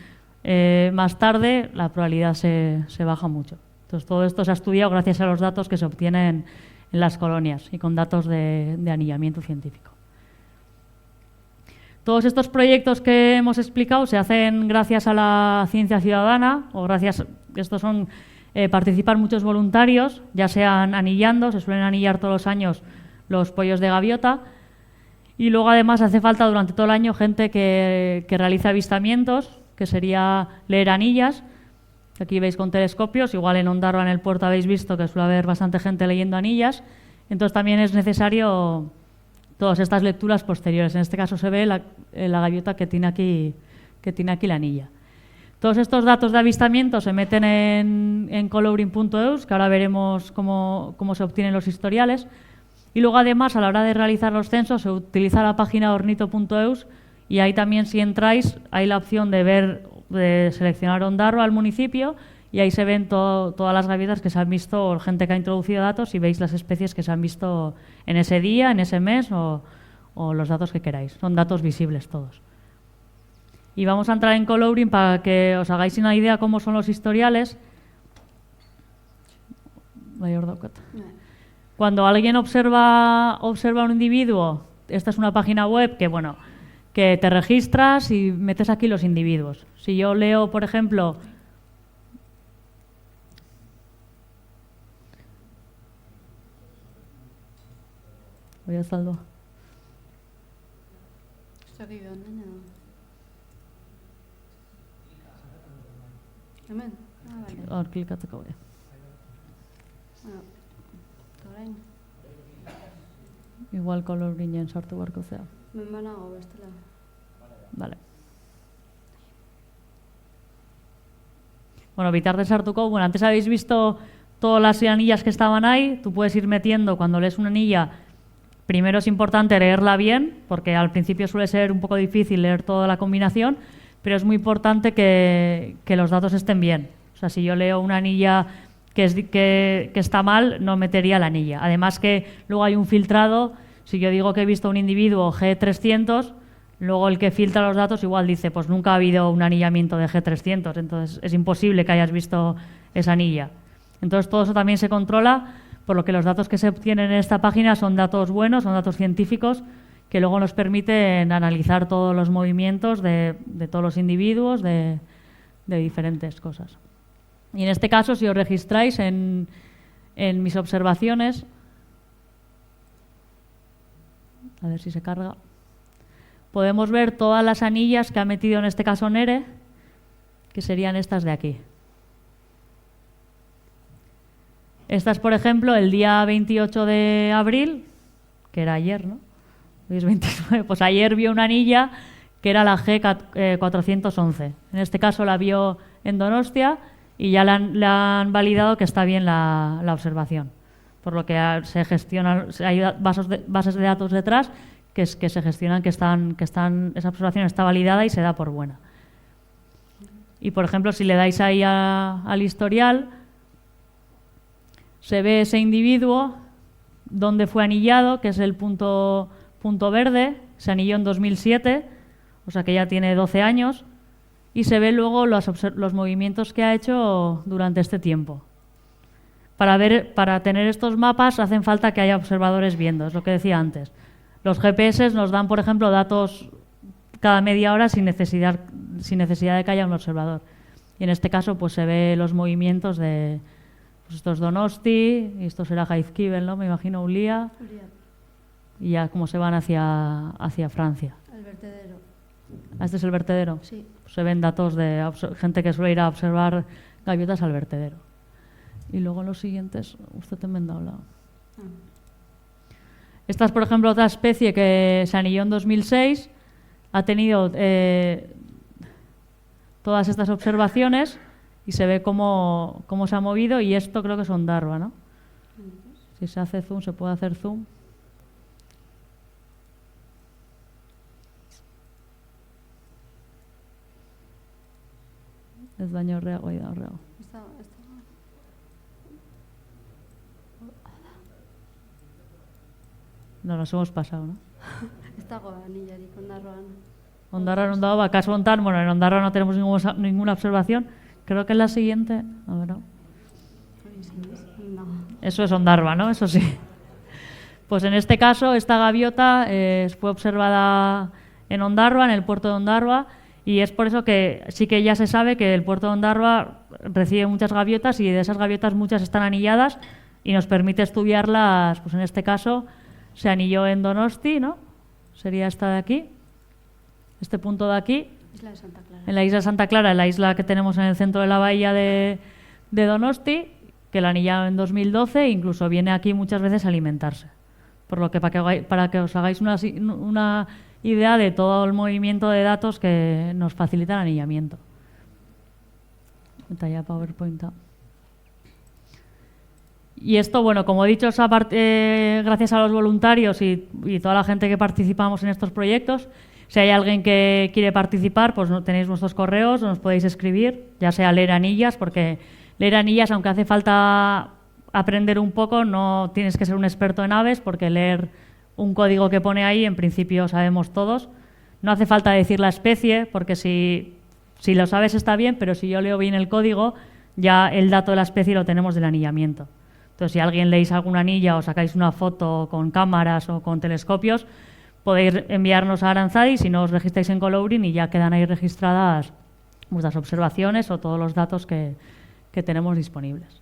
Speaker 2: más tarde, la probabilidad se baja mucho. Entonces, todo esto se ha estudiado gracias a los datos que se obtienen en las colonias y con datos de anillamiento científico. Todos estos proyectos que hemos explicado se hacen gracias a la ciencia ciudadana, participan muchos voluntarios, ya sean anillando, se suelen anillar todos los años los pollos de gaviota, y luego además hace falta durante todo el año gente que realiza avistamientos, que sería leer anillas. Aquí veis con telescopios, igual en Ondarroa, en el puerto, habéis visto que suele haber bastante gente leyendo anillas. Entonces también es necesario todas estas lecturas posteriores. En este caso se ve la gaviota que tiene aquí la anilla. Todos estos datos de avistamiento se meten en coloring.eus, que ahora veremos cómo se obtienen los historiales. Y luego además, a la hora de realizar los censos, se utiliza la página ornito.eus, y ahí también, si entráis, hay la opción de seleccionar Ondarroa al municipio, y ahí se ven todas las gaviotas que se han visto, o gente que ha introducido datos, y veis las especies que se han visto en ese día, en ese mes, o los datos que queráis. Son datos visibles todos. Y vamos a entrar en coloring para que os hagáis una idea cómo son los historiales. Cuando alguien observa un individuo, esta es una página web que te registras y metes aquí los individuos. Si yo leo, por ejemplo, voy a saldo. Hor klikatzeko bai. Igual coloringen sartu beharko zea.
Speaker 3: Banago bestela.
Speaker 2: Vale. Bueno, bitartez sartuko. Bueno, antes habéis visto todas las anillas que estaban ahí. Tú puedes ir metiendo, cuando lees una anilla, primero es importante leerla bien, porque al principio suele ser un poco difícil leer toda la combinación, pero es muy importante que los datos estén bien. O sea, si yo leo una anilla que está mal, no metería la anilla. Además que luego hay un filtrado. Si yo digo que he visto un individuo G300, luego el que filtra los datos igual dice, pues nunca ha habido un anillamiento de G300, entonces es imposible que hayas visto esa anilla. Entonces todo eso también se controla, por lo que los datos que se obtienen en esta página son datos buenos, son datos científicos, que luego nos permiten analizar todos los movimientos de todos los individuos, de diferentes cosas. Y en este caso, si os registráis en mis observaciones, a ver si se carga, podemos ver todas las anillas que ha metido en este caso NERE, que serían estas de aquí. Estas, por ejemplo, el día 28 de abril, que era ayer, ¿no? Hoy es 29, pues ayer vio una anilla que era la G411. En este caso la vio en Donostia y ya la han validado que está bien la observación. Por lo que se gestionan, hay bases de datos detrás que se gestionan que esa observación está validada y se da por buena. Y por ejemplo, si le dais ahí al historial, se ve ese individuo donde fue anillado, que es el punto verde, se anilló en 2007, o sea que ya tiene 12 años, y se ve luego los movimientos que ha hecho durante este tiempo. Para tener estos mapas hacen falta que haya observadores viendo, es lo que decía antes. Los GPS nos dan, por ejemplo, datos cada media hora sin necesidad de que haya un observador. Y en este caso pues se ve los movimientos de... Pues esto es Donosti, y esto será Jaizkibel, ¿no? Me imagino Ulia. Y ya como se van hacia Francia.
Speaker 3: El vertedero.
Speaker 2: ¿Este es el vertedero?
Speaker 3: Sí.
Speaker 2: Pues se ven datos de gente que suele ir a observar gaviotas al vertedero. Y luego los siguientes, usted también ha hablado. Esta es, por ejemplo, otra especie que se anilló en 2006. Ha tenido todas estas observaciones y se ve cómo se ha movido, y esto creo que es Ondarroa, ¿no? Si se hace zoom, se puede hacer zoom. Ez baino horreago da horreago. No, nos hemos pasado, ¿no?
Speaker 3: Esta anillarik Ondarroan.
Speaker 2: Ondarroan non dago, kasu honetan, bueno, en Ondarroa no tenemos ninguna observación. Creo que es la siguiente. A ver, no. Eso es Ondarroa, ¿no? Eso sí. Pues en este caso, esta gaviota fue observada en Ondarroa, en el puerto de Ondarroa, y es por eso que sí que ya se sabe que el puerto de Ondarroa recibe muchas gaviotas, y de esas gaviotas muchas están anilladas y nos permite estudiarlas. Pues en este caso se anilló en Donosti, ¿no? Sería esta de aquí, este punto de aquí.
Speaker 3: Isla de Santa Clara.
Speaker 2: En la isla de Santa Clara, la isla que tenemos en el centro de la bahía de Donosti, que la anillaron en 2012 e incluso viene aquí muchas veces a alimentarse. Por lo que para que os hagáis una idea de todo el movimiento de datos que nos facilita el anillamiento. Está ya PowerPoint. Y esto, bueno, como he dicho, gracias a los voluntarios y toda la gente que participamos en estos proyectos. Si hay alguien que quiere participar, pues tenéis nuestros correos, nos podéis escribir, ya sea leer anillas, porque leer anillas, aunque hace falta aprender un poco, no tienes que ser un experto en aves, porque leer un código que pone ahí, en principio sabemos todos. No hace falta decir la especie, porque si lo sabes está bien, pero si yo leo bien el código, ya el dato de la especie lo tenemos del anillamiento. Entonces, si alguien leéis alguna anilla o sacáis una foto con cámaras o con telescopios, podéis enviarnos a Aranzadi si no os registráis en Coloring, y ya quedan ahí registradas vuestras observaciones o todos los datos que tenemos disponibles.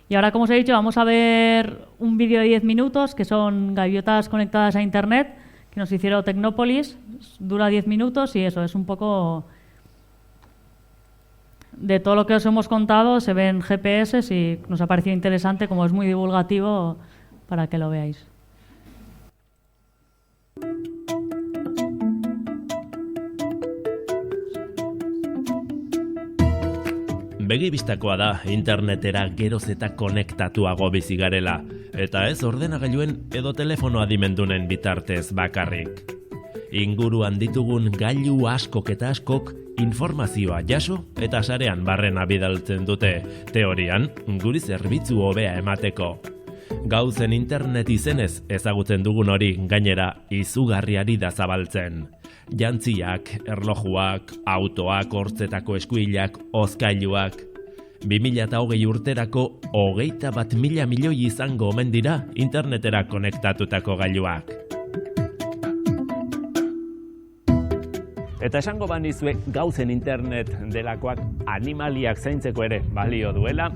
Speaker 2: Y ahora, como os he dicho, vamos a ver un vídeo de 10 minutos que son gaviotas conectadas a Internet que nos hicieron Tecnópolis. Dura 10 minutos y eso es un poco de todo lo que os hemos contado. Se ven GPS y nos ha parecido interesante, como es muy divulgativo, para que lo veáis.
Speaker 4: Begibistakoa da internetera geroz eta konektatuago bizi garela, eta ez ordenagailuen edo telefono adimendunen bitartez bakarrik. Inguruan ditugun gailu askok eta askok informazioa jaso eta sarean barrena bidaltzen dute, teorian guri zerbitzu hobea emateko. Gauzen internet izenez ezagutzen dugun hori gainera izugarriari da zabaltzen. Jantziak, erlojuak, autoak, hortzetako eskuilak, hozkailuak. 2020 urterako 21.000 milioi izango omen dira internetera konektatutako gailuak. Eta esango banizuek gauzen internet delakoak animaliak zaintzeko ere balio duela.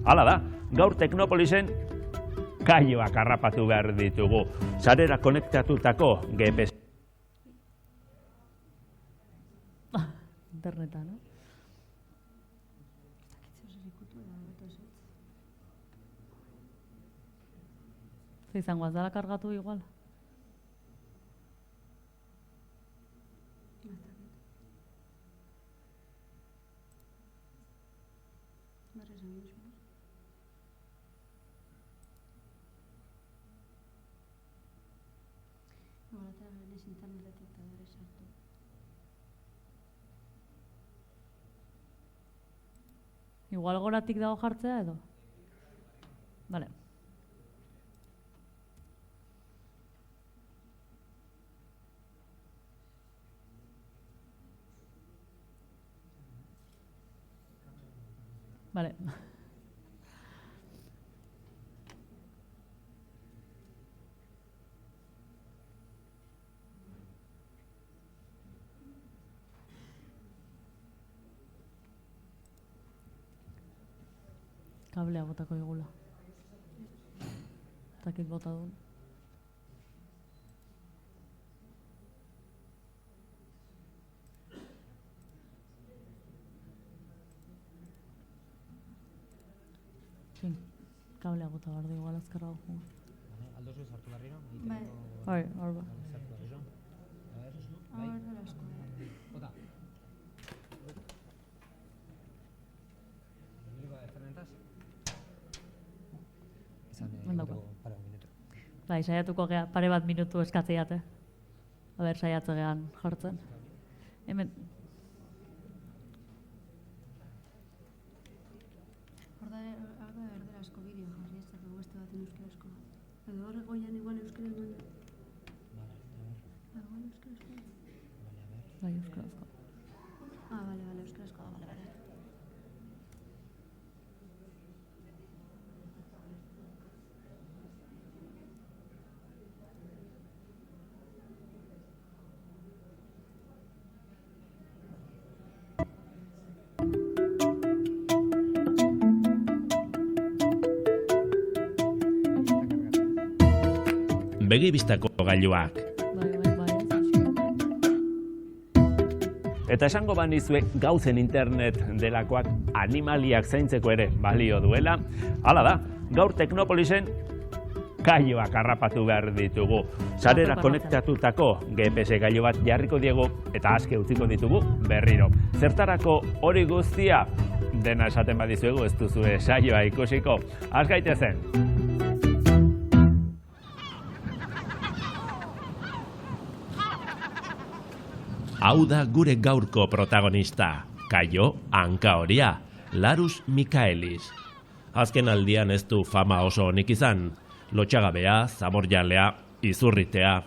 Speaker 4: Hala da, gaur Teknopolisen kaioak harrapatu behar ditugu. Sarera konektatutako GPS.
Speaker 2: Interneta, no? Izango az dela kargatu igual. Igual goratik dago jartzea edo? Vale. Vale. Kablea botako digula. Takit bota duen. Fin, kablea bota behar du igual azkarra dugu.
Speaker 5: Aldo zuen sartu barriro?
Speaker 2: Bai, hor ba.
Speaker 5: Bota.
Speaker 2: Mendauko. Bai, saiatuko gea, pare bat minutu eskatziat, Aber, saiatze gean jartzen. Hemen.
Speaker 3: Horda erderazko bideo jarri ez dago beste baten euskarazko. Edo horre goian igual euskara duen.
Speaker 2: Bai, euskarazko.
Speaker 3: Bale, euskarazko, bale.
Speaker 4: Begibistako gailuak.
Speaker 2: Bai.
Speaker 4: Eta esango banizuek gauzen internet delakoak animaliak zaintzeko ere balio duela. Hala da, gaur Teknopolisen kaioak harrapatu behar ditugu. Sarera konektatutako GPS gailu bat jarriko diegu eta aske utziko ditugu berriro. Zertarako hori guztia dena esaten badizuegu ez duzue saioa ikusiko. Az gaitezen! Hau da gure gaurko protagonista, Kaio Hankahoria, Larus Mikaelis. Azken aldian ez du fama oso onik izan, lotxagabea, zamorjalea, izurritea.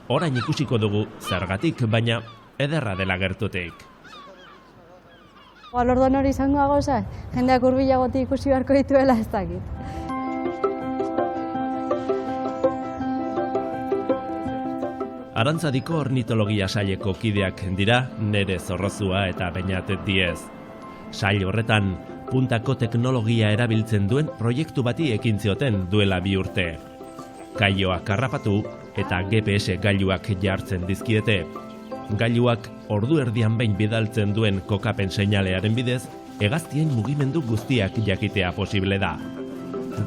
Speaker 4: Orain ikusiko dugu zergatik, baina ederra dela gertutik.
Speaker 3: Orduan hori izango gauza, jendeak hurbilagotik ikusi beharko dituela ez dakit.
Speaker 4: Arantzadiko ornitologia saileko kideak dira Nere Zorrozua eta Beñat Diez. Sail horretan, puntako teknologia erabiltzen duen proiektu bati ekin zioten duela 2 urte. Kaioak harrapatu eta GPS gailuak jartzen dizkiete. Gailuak ordu erdian behin bidaltzen duen kokapen seinalearen bidez, hegaztien mugimendu guztiak jakitea posible da.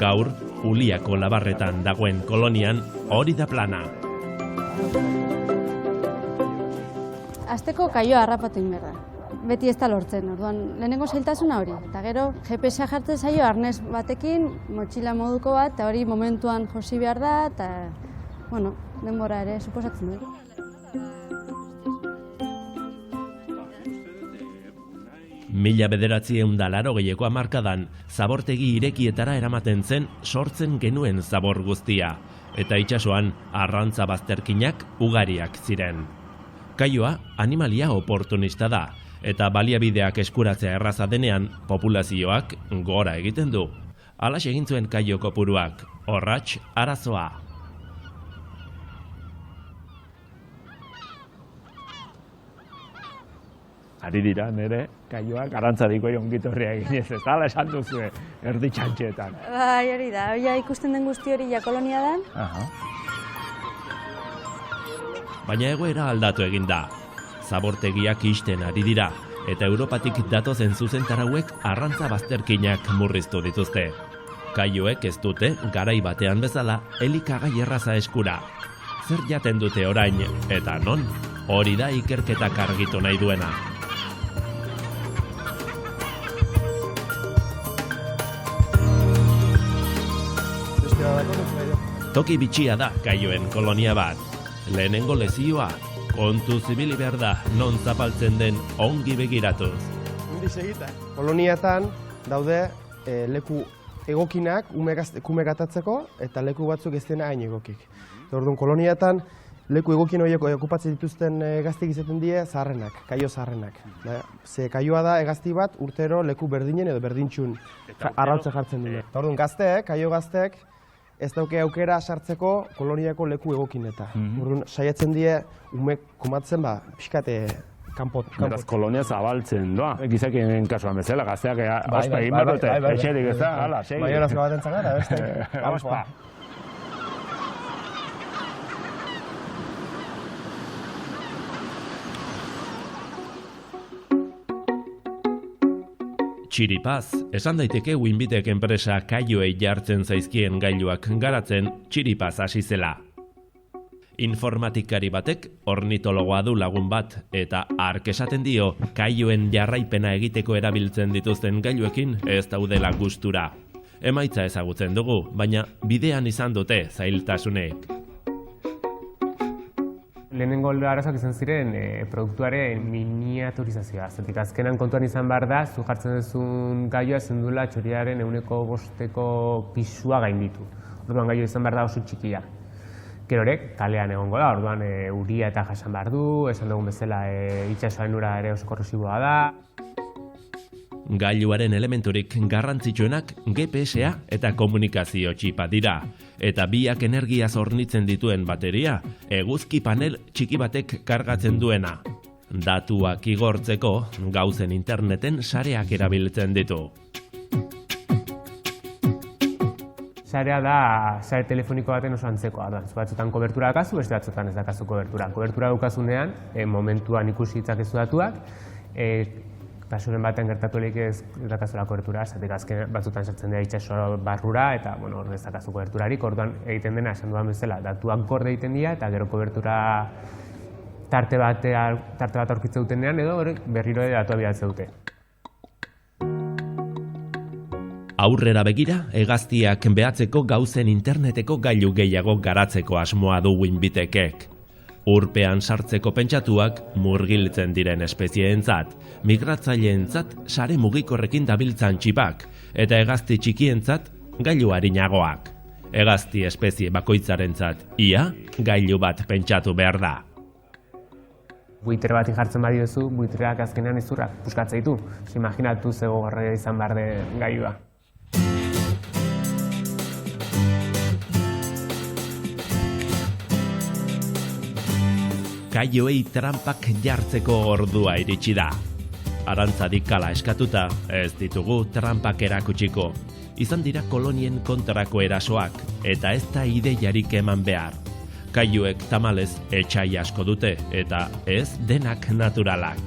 Speaker 4: Gaur, Uliako Labarretan dagoen kolonian hori da plana.
Speaker 3: Azteko kaioa harrapatu inberda. Beti ez da lortzen, orduan lehenengo zailtasuna hori. Eta gero, GPS-a jartzen zaio arnez batekin, motxila moduko bat, eta hori momentuan josi behar da, eta, bueno, denbora ere, suposatzen du.
Speaker 4: Mila 1980ko hamarkadan zabortegi irekietara eramaten zen sortzen genuen zabor guztia, eta itsasoan arrantza bazterkinak ugariak ziren. Kaioa animalia oportunista da, eta baliabideak eskuratzea erraza denean populazioak gora egiten du. Halaxe egin zuen kaio kopuruak, orratx arazoa.
Speaker 6: ari dira nire kaioak Arantzadiko ongitorria eginez, ez dala esan duzu erdi txantxetan.
Speaker 7: Bai, hori da, ja ikusten den guzti hori ja kolonia dan.
Speaker 4: Baina egoera aldatu egin da. Zabortegiak ixten ari dira, eta Europatik datozen zuzentarauek arrantza bazterkinak murriztu dituzte. Kaioek ez dute, garai batean bezala, elikagai erraza eskura. Zer jaten dute orain, eta non? Hori da ikerketak argitu nahi duena. Toki bitxia da kaioen kolonia bat. Lehenengo lezioa, kontu zibili behar da non zapaltzen den ongi begiratuz.
Speaker 8: Koloniatan daude leku egokinak kume gatatzeko eta leku batzuk ez dena hain egokik. Orduan koloniatan leku egokin horiek okupatzen dituzten gaztik izaten die zaharrenak, kaio zaharrenak. Ze kaioa da egazti bat urtero leku berdinen edo berdintxun arrautze jartzen dira. Orduan gazteek, kaio gazteek, ez dauke aukera sartzeko koloniako leku egokineta. Orduan saiatzen die umek komatzen pixkate kanpo.
Speaker 6: Beraz, kolonia zabaltzen doa. Gizakien kasuan bezala, gazteak ospa egin bat dute. Eixerik ez da, hala, segi.
Speaker 8: Bai, horazko bat entzagara, beste.
Speaker 6: Ospa.
Speaker 4: Txiripaz, esan daiteke Winbitek enpresa kaioei jartzen zaizkien gailuak garatzen txiripaz hasi zela. Informatikari batek ornitologoa du lagun bat eta hark esaten dio kaioen jarraipena egiteko erabiltzen dituzten gailuekin ez daudela gustura. Emaitza ezagutzen dugu, baina bidean izan dute zailtasunek.
Speaker 5: Lehenengo arazak izan ziren produktuaren miniaturizazioa. Zetik azkenan kontuan izan behar da, zu jartzen duzun gaioa ezin duela txoriaren 1/5 pisua gainditu. Orduan gaioa izan behar da oso txikia. Gero horrek kalean egongo da, orduan uria eta jasan behar du, esan dugun bezala itsasoaren ura ere oso korrosiboa da.
Speaker 4: Gailuaren elementurik garrantzitsuenak GPS-a eta komunikazio txipa dira. Eta biak energiaz hornitzen dituen bateria, eguzki panel txiki batek kargatzen duena. Datuak igortzeko, gauzen interneten sareak erabiltzen ditu.
Speaker 5: Sarea da sare telefoniko baten oso antzekoa da. Batzutan kobertura dakazu, beste batzutan ez dakazu kobertura. Kobertura daukazunean, momentuan ikusi ditzakezu datuak, kasuren baten gertaturik ez dakazuela kobertura, zatek azken batzutan sartzen dira itsaso barrura eta hor ez dakazu koberturarik, orduan egiten dena esan duan bezala, datuak gorde egiten dira eta gero kobertura tarte bat aurkitzen dutenean edo berriro datua bidaltzen dute.
Speaker 4: Aurrera begira, hegaztiak behatzeko gauzen interneteko gailu gehiago garatzeko asmoa du Winbitekek. Urpean sartzeko pentsatuak murgiltzen diren espezieentzat, migratzaileentzat sare mugikorrekin dabiltzan txipak, eta hegazti txikientzat gailu arinagoak. Hegazti espezie bakoitzarentzat ia gailu bat pentsatu behar da.
Speaker 5: Buitre bat jartzen badiozu, buitreak azkenean izurrak puskatzen ditu. Imaginatu ze gogorra izan behar den gailua.
Speaker 4: Kaioei trampak jartzeko ordua iritsi da. Arantzadik kala eskatuta, ez ditugu trampak erakutsiko. Izan dira kolonien kontrako erasoak, eta ez da ideiarik eman behar. Kaioek tamalez etxai asko dute, eta ez denak naturalak.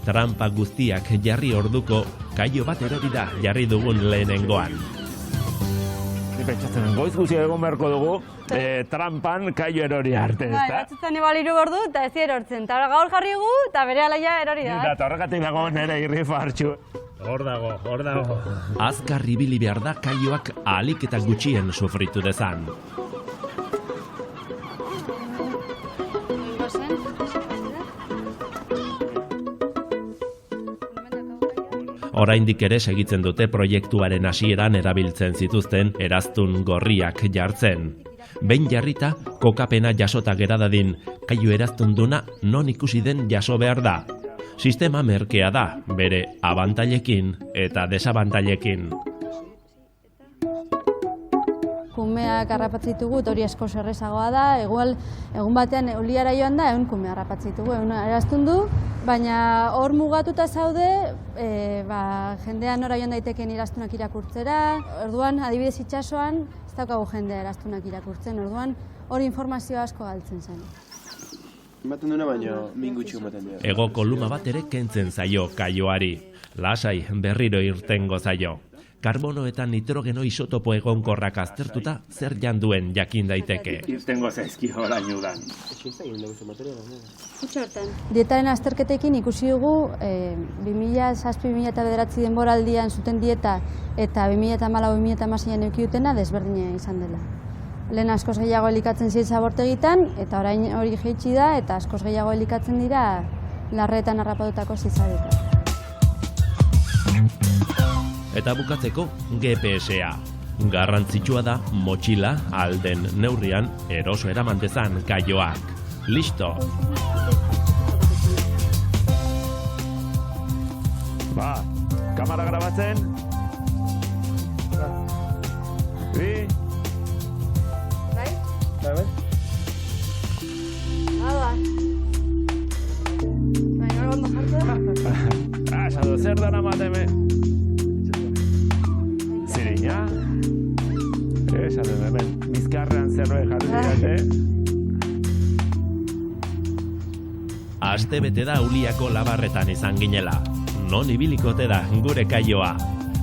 Speaker 4: Trampa guztiak jarri orduko, kaio bat erori da jarri dugun lehenengoan.
Speaker 6: Pentsatzen goiz guztiak egon beharko dugu, trampan kaio erori arte, ezta?
Speaker 7: Batzutan ebaliru gordu eta ez erortzen. Eta gaur jarri gu eta bere alaia erori da.
Speaker 6: Eta horregatik dago nire irrifa hartxu. Hor dago.
Speaker 4: Azkar ibili behar da kaioak ahalik eta gutxien sufritu dezan. Oraindik ere segitzen dute proiektuaren hasieran erabiltzen zituzten eraztun gorriak jartzen. Behin jarrita, kokapena jasota gera dadin, kaio eraztunduna non ikusi den jaso behar da. Sistema merkea da, bere abantailekin eta desabantailekin.
Speaker 3: kumeak harrapatzen ditugu, hori asko errazagoa da, egun batean euliara joan da, 100 kume harrapatzen ditugu, 100 eraztun du, baina hor mugatuta zaude, jendean nora joan daiteken eraztunak irakurtzera, orduan, adibidez itsasoan, ez daukagu jendea eraztunak irakurtzen, orduan, hori informazio asko galtzen zen.
Speaker 8: Ematen duena baino, mingutxu ematen dira.
Speaker 4: Hegoko luma bat ere kentzen zaio kaioari. Lasai berriro irtengo zaio. Karbono eta nitrogeno isotopo egonkorrak aztertuta zer janduen jakin daiteke.
Speaker 6: Irtengo zaizkio orain udan.
Speaker 3: Dietaren azterketekin ikusi dugu 2007-2009 denboraldian zuten dieta eta 2014-2016an eduki dutena desberdina izan dela. Lehen askoz gehiago elikatzen ziren zabortegitan, eta orain hori jaitsi da, eta askoz gehiago elikatzen dira larreetan harrapatutako zizadetan.
Speaker 4: Eta bukatzeko GPS-a. Garrantzitsua da motxila alden neurrian eroso eraman dezan kaioak. Listo!
Speaker 6: Kamera grabatzen. Bi. Esatu zer dara mateme. Zirina. Esatu hemen bizkarrean zerbait jarri dira.
Speaker 4: Aste bete da Uliako Labarretan izan ginela. Non ibilikote da gure kaioa.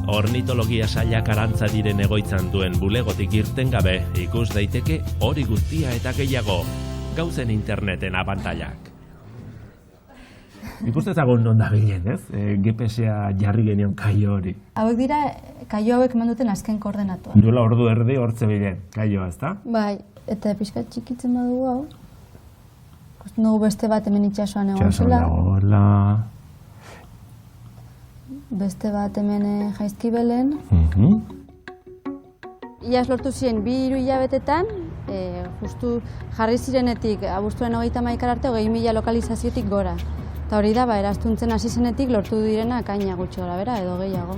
Speaker 4: Ornitologia sailak arantza diren egoitzan duen bulegotik irten gabe ikus daiteke hori guztia eta gehiago. Gauzen interneten abantailak.
Speaker 6: Ikustezago non da bilen, ez? GPS-a jarri genion kaio hori.
Speaker 3: Hauek dira, kaio hauek eman duten azken koordenatua.
Speaker 6: Duela ordu erdi hortze bilen kaioa, ezta?
Speaker 3: Bai, eta pixka txikitzen badugu hau. Ikusten dugu beste bat hemen itsasoan egon zela. Beste bat hemen Jaizkibelen. Iaz lortu ziren 2-3 hilabetetan, justu jarri zirenetik abuztuaren 31 arte 20.000 lokalizaziotik gora. Eta hori da, eraztuntzen hasi zenetik lortu direna kaina gutxi gora bera edo gehiago.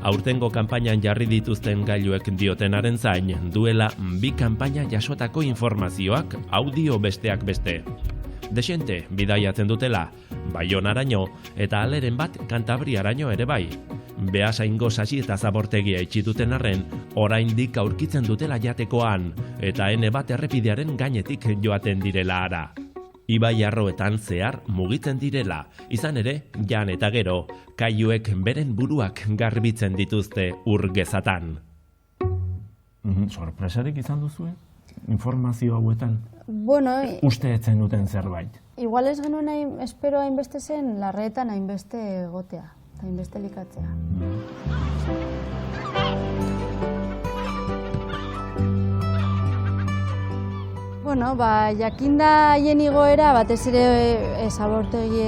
Speaker 4: Aurtengo kanpainan jarri dituzten gailuek diotenaren zain, duela 2 kanpaina jasotako informazioak audio besteak beste. Desente bidaiatzen dutela, Baionaraino eta aleren bat Kantabriaraino ere bai. Beasaingo sasi eta zabortegia itxituten arren, oraindik aurkitzen dutela jatekoan, eta ene bat errepidearen gainetik joaten direla ara. Ibai arroetan zehar mugitzen direla, izan ere, jan eta gero, kaiuek beren buruak garbitzen dituzte urgezatan.
Speaker 6: Sorpresarik izan duzue? Informazio hauetan?
Speaker 3: Bueno,
Speaker 6: uste etzen duten zerbait.
Speaker 3: Igual ez genuen espero hainbeste zen, larreetan hainbeste egotea, hainbeste likatzea. Bueno, jakinda haien igoera, batez ere zabortegi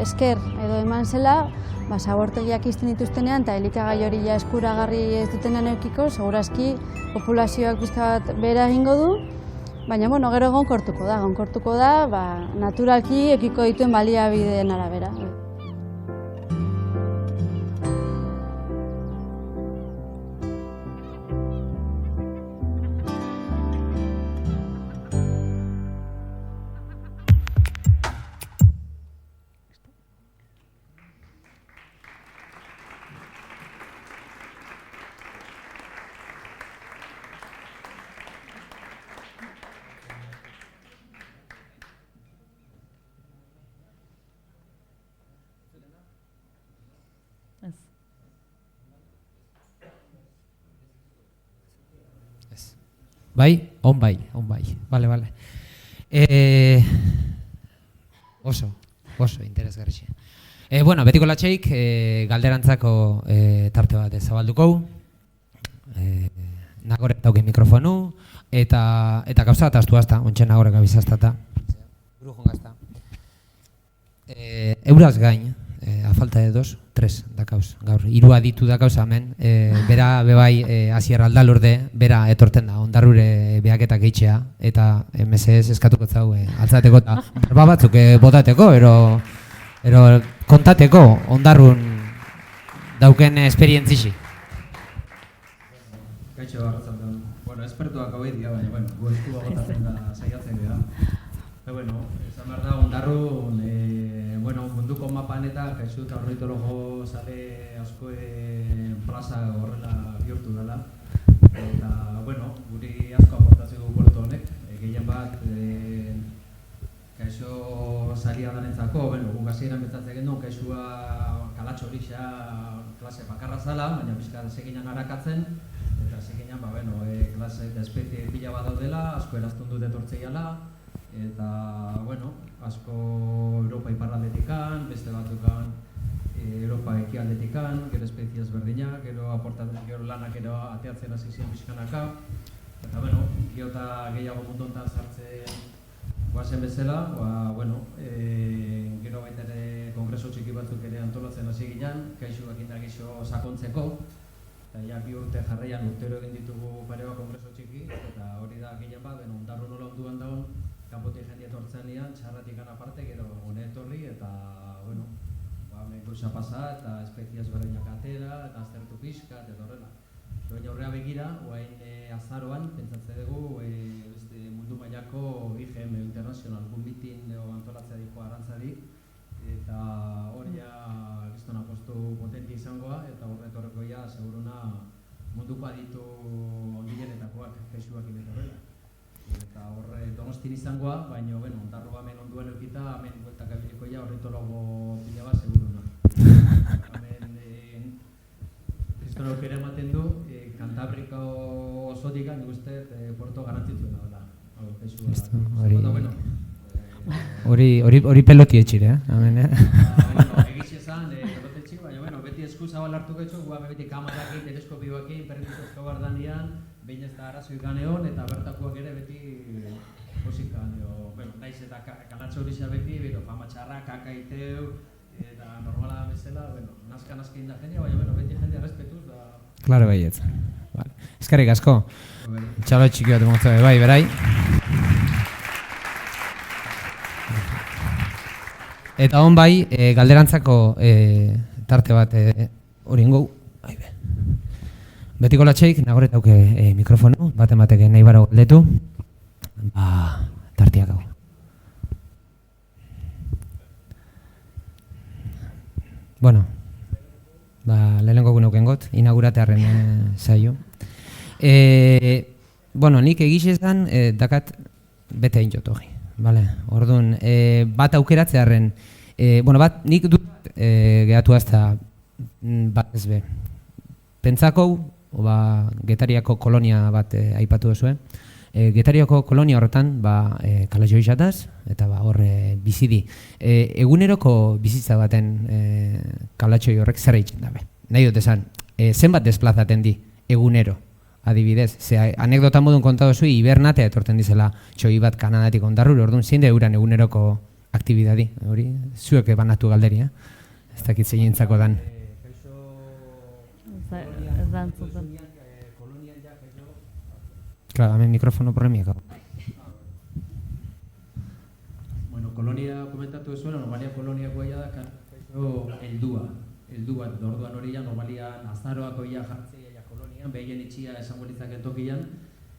Speaker 3: esker edo eman zela, zabortegiak izten dituztenean eta elikagai hori eskuragarri ez dutenean eukiko, segurazki populazioak pixka bat behera egingo du, baina gero egonkortuko da, naturalki ekiko dituen baliabideen arabera.
Speaker 9: Bai, on bai. Bale. Oso interesgarri. Betiko latxeik galderantzako tarte bat zabalduko. Nagorek dauke mikrofonu eta gauza bat astu azta, ontsen nagorek abizaztata. Burujon gazta. Euraz gain, a falta de 2, 3 dakauz, gaur, 3 aditu dakauz hemen, bera bebai Asier Aldalurde, bera etorten da, ondarrure behaketak eitxea, eta MSS eskatuko zau altzateko eta berba batzuk botateko, ero kontateko ondarrun dauken esperientzixi.
Speaker 10: Kaixo, arratsaldeon. Bueno, espertuak hau dira, baina, bueno, gu eskua botatzen da saiatzen gara. Bueno, esan behar da, Ondarrun, munduko mapan eta kaixo eta ornitologo sare asko plaza horrela bihurtu dela. Eta, bueno, guri asko aportatzen du puerto honek, gehien bat kaixo saria danentzako, guk hasieran betzatzen genuen, kaixua kalatxo horixa klase bakarra zala, baina pixka seginan arakatzen, eta seginan, klase eta espezie pila bat daudela, asko eraztun dut etortzeiala, eta, asko Europa iparraldetikan, beste batukan Europa ekialdetikan, gero espezie ezberdinak, gero lanak gero ateatzen hasi ziren pixkanaka, eta, gero eta gehiago mundu honetan sartzen guazen bezala, gero baita ere kongreso txiki batzuk ere antolatzen hasi ginen, kaixuak indagixo sakontzeko, eta bi urte jarraian urtero egin ditugu pareba kongreso txiki, eta hori da gehien bat, Ondarrun nola onduan dagoen, kanpotik jendea etortzen nian, txarratik aparte, gero hone etorri, eta, goiza pasa, eta espezie ezberdinak atera, eta aztertu pixka, eta horrela. Baina aurrea begira, oain azaroan, pentsatzen dugu, mundu mailako IGM International Gumbitin antolatzea diko arantzari, eta hori gizton apostu potenti izangoa, eta horretorreko seguruna munduko aditu ondilenetakoak kaixuak horrela. Eta horre Donostin izangoa, baina Ondarrua hemen onduan eukita, hemen bueltak abiliko ornitologo pila bat seguruna. Hemen Kristono aukera ematen du, Kantabriko osotik nik uste puerto garantitzuna dela.
Speaker 9: Hori peloti etxire, hemen,
Speaker 10: Egiz esan, peloti etxik, baina beti eskuzabal hartu getxo, beti kamarakin, teleskopioakin, perrendizozko bardanean, behin ez da arazoik ganeon, eta bertakoak ere beti posik ganeo. Naiz eta kalatxo hori beti, fama txarra, kakaiteu, eta normala bezala, nazka inda jendea, baina beti jendea respetuz da...
Speaker 9: Claro, baietz. Eskerrik asko. Txalo txiki bat emotza bai, berai. Eta hon bai, galderantzako tarte bat hori ingo. Betiko latxeik, nagore tauke mikrofonu, bat emateke nahi baro galdetu. Tartiak hau. Bueno, lehenengo gunuken got, inauguratearen saio. Nik egizezan dakat bete egin jotogi. Orduan, bat aukeratzearen, nik dut gehatu azta bat ez be. Pentsako, Getariako kolonia bat aipatu duzuen. Getariako kolonia horretan kalatxo izataz, eta horre bizidi. Eguneroko bizitza baten kalatxoi horrek zer egiten dabe. Nahi dut esan, zenbat desplazaten di egunero, adibidez. Anekdota modun kontatu zui, hibernatea etorten dizela txoi bat Kanadatik Ondarrura, orduan zein da euran eguneroko aktibidadi. Hori, zuek banatu galderi, ez dakit zein entzako dan.
Speaker 2: Ez da entzuten.
Speaker 9: Claro, hemen mikrofono problemiak.
Speaker 10: Kolonia komentatu ezuela, normalia koloniako egia da, kaixo heldua, orduan hori normalian azaroako ia jartzea kolonian, behien itxia esango litzaken tokian,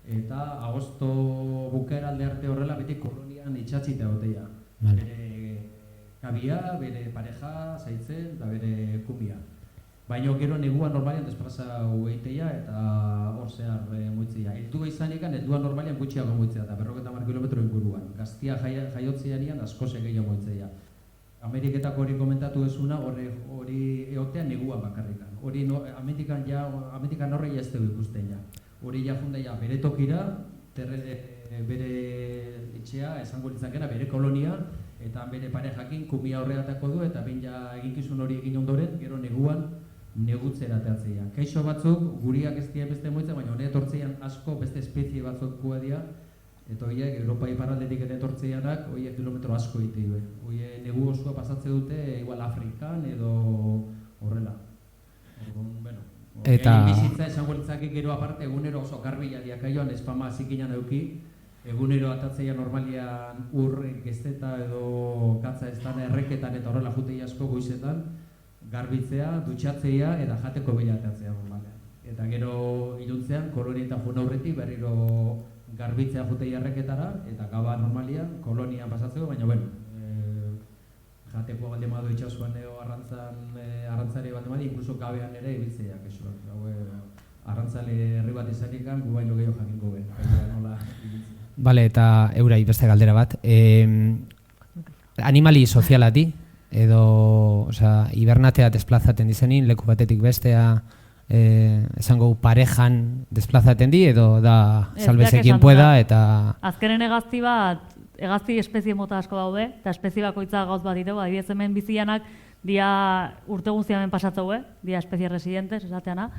Speaker 10: eta agosto bukaera alde arte horrela beti kolonian itxatzita goteia. Bere kabia, bere pareja, zaitzen, eta bere kumia. Baina gero neguan normalian desplaza hueiteia eta hor zehar moitzea. Heldua izanekan, heldua normalian gutxiago moitzea eta 50 kilometro inguruan. Gaztia jaiotzeanian askoze gehiago moitzea. Ameriketako hori komentatu ezuna, hori eotean neguan bakarrikan. Hori Amerikan horreia ez dugu ikusten ja. Hori ja junda bere tokira, bere etxea, esango litzakena, bere kolonia, eta bere parejakin kumia horreatako du, eta behin ja eginkizun hori egin ondoren, gero neguan negutzera teatzea. Kaixo batzuk, guriak ez dira beste moitzen, baina hone etortzean asko beste espezie batzuk kua dira, eta horiek Europa iparraldetik etortzeanak, horiek kilometro asko egite du. Horiek negu osoa pasatze dute, igual Afrikan edo horrela. Egin bizitza esango litzake gero aparte egunero oso garbila diakaioan espama zikinan euki, egunero atatzea normalian ur gezteta edo katza ez dana erreketan eta horrela jutei asko goizetan, garbitzea, dutxatzea eta jateko behiatatzea normalean. Eta gero iluntzean, kolonietan joan aurretik berriro garbitzea jute jarreketara, eta gaba normalian kolonian pasatzeko, baina bueno, jateko baldin badu itxasuan arrantzale baldin badu, inkluso gabean ere ibiltzea, arrantzale herri bat izanikan, gu baino gehiago jakingo be, nola ibiltzea.
Speaker 9: Bale, eta eurai beste galdera bat. Animali sozialati, edo hibernatea desplazaten dizenin, leku batetik bestea, esango parejan desplazaten di, edo da salvese quien pueda, eta...
Speaker 2: Azkenen hegazti espezie mota asko daude, eta espezie bakoitza gauz bat diteu, adibidez hemen bizianak dia urte guztia hemen pasatzeu, dia espezie residentes, esateana,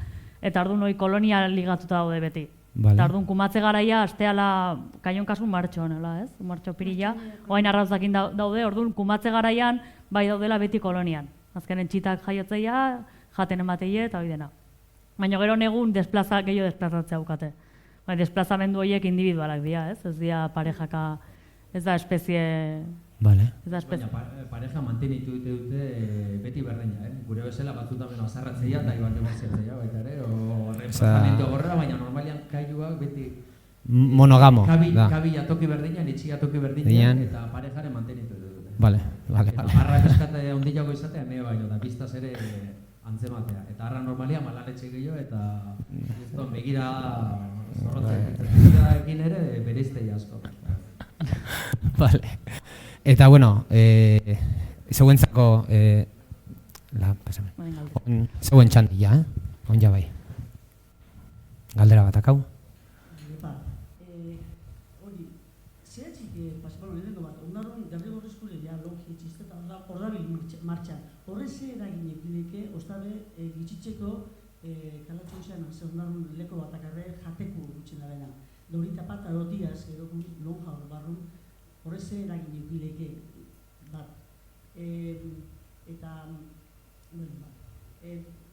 Speaker 2: eta orduan hori kolonia ligatuta daude beti. Eta orduan kumatze garaia, asteala, kaion kasu martxo, ez? Martxo pirila, oain arrauzakin daude, orduan kumatze garaian, bai daudela beti kolonian. Azkenen txitak jaiotzeia, jaten emateie, eta hori dena. Baina gero negun gehiago desplazatzea aukate. Desplazamendu horiek individualak dira, ez? Ez dira parejaka, ez da espezie...
Speaker 10: Baina pareja mantenitu dute beti berdina, gure bezala batzutan beno azarratzeia eta iban demortzeia baita ere, o reemplazamendu gorra, baina normalian kailuak beti...
Speaker 9: Monogamo, da.
Speaker 10: Kabi jatoki berdinan, itxi jatoki berdinan, eta parejaren mantenitu dute.
Speaker 9: Bale.
Speaker 10: Eta barra eskate ondilago izatea, ne baino, da biztaz ere antzematea. Eta harra normalia malaletxe gehiago, eta begira zorrotzen ere bereizteia asko.
Speaker 9: Vale. Eta, bueno, zeuentzako, zeuen txandila, onja bai. Galdera bat akau?
Speaker 11: Hori, zehatzik, lehenengo bat, ondarron, Gabriel Gorrezkure, longi txisteta, horrabil martxan. Horre ze eraginek dileke, ostabe, gitxitzeko kalatxo izan, ze ondarron leko bat akarre jateku gutxen darena. Dorita pata dotiaz, edo lonja hor barrun, horre ze eraginek dileke bat. Eta,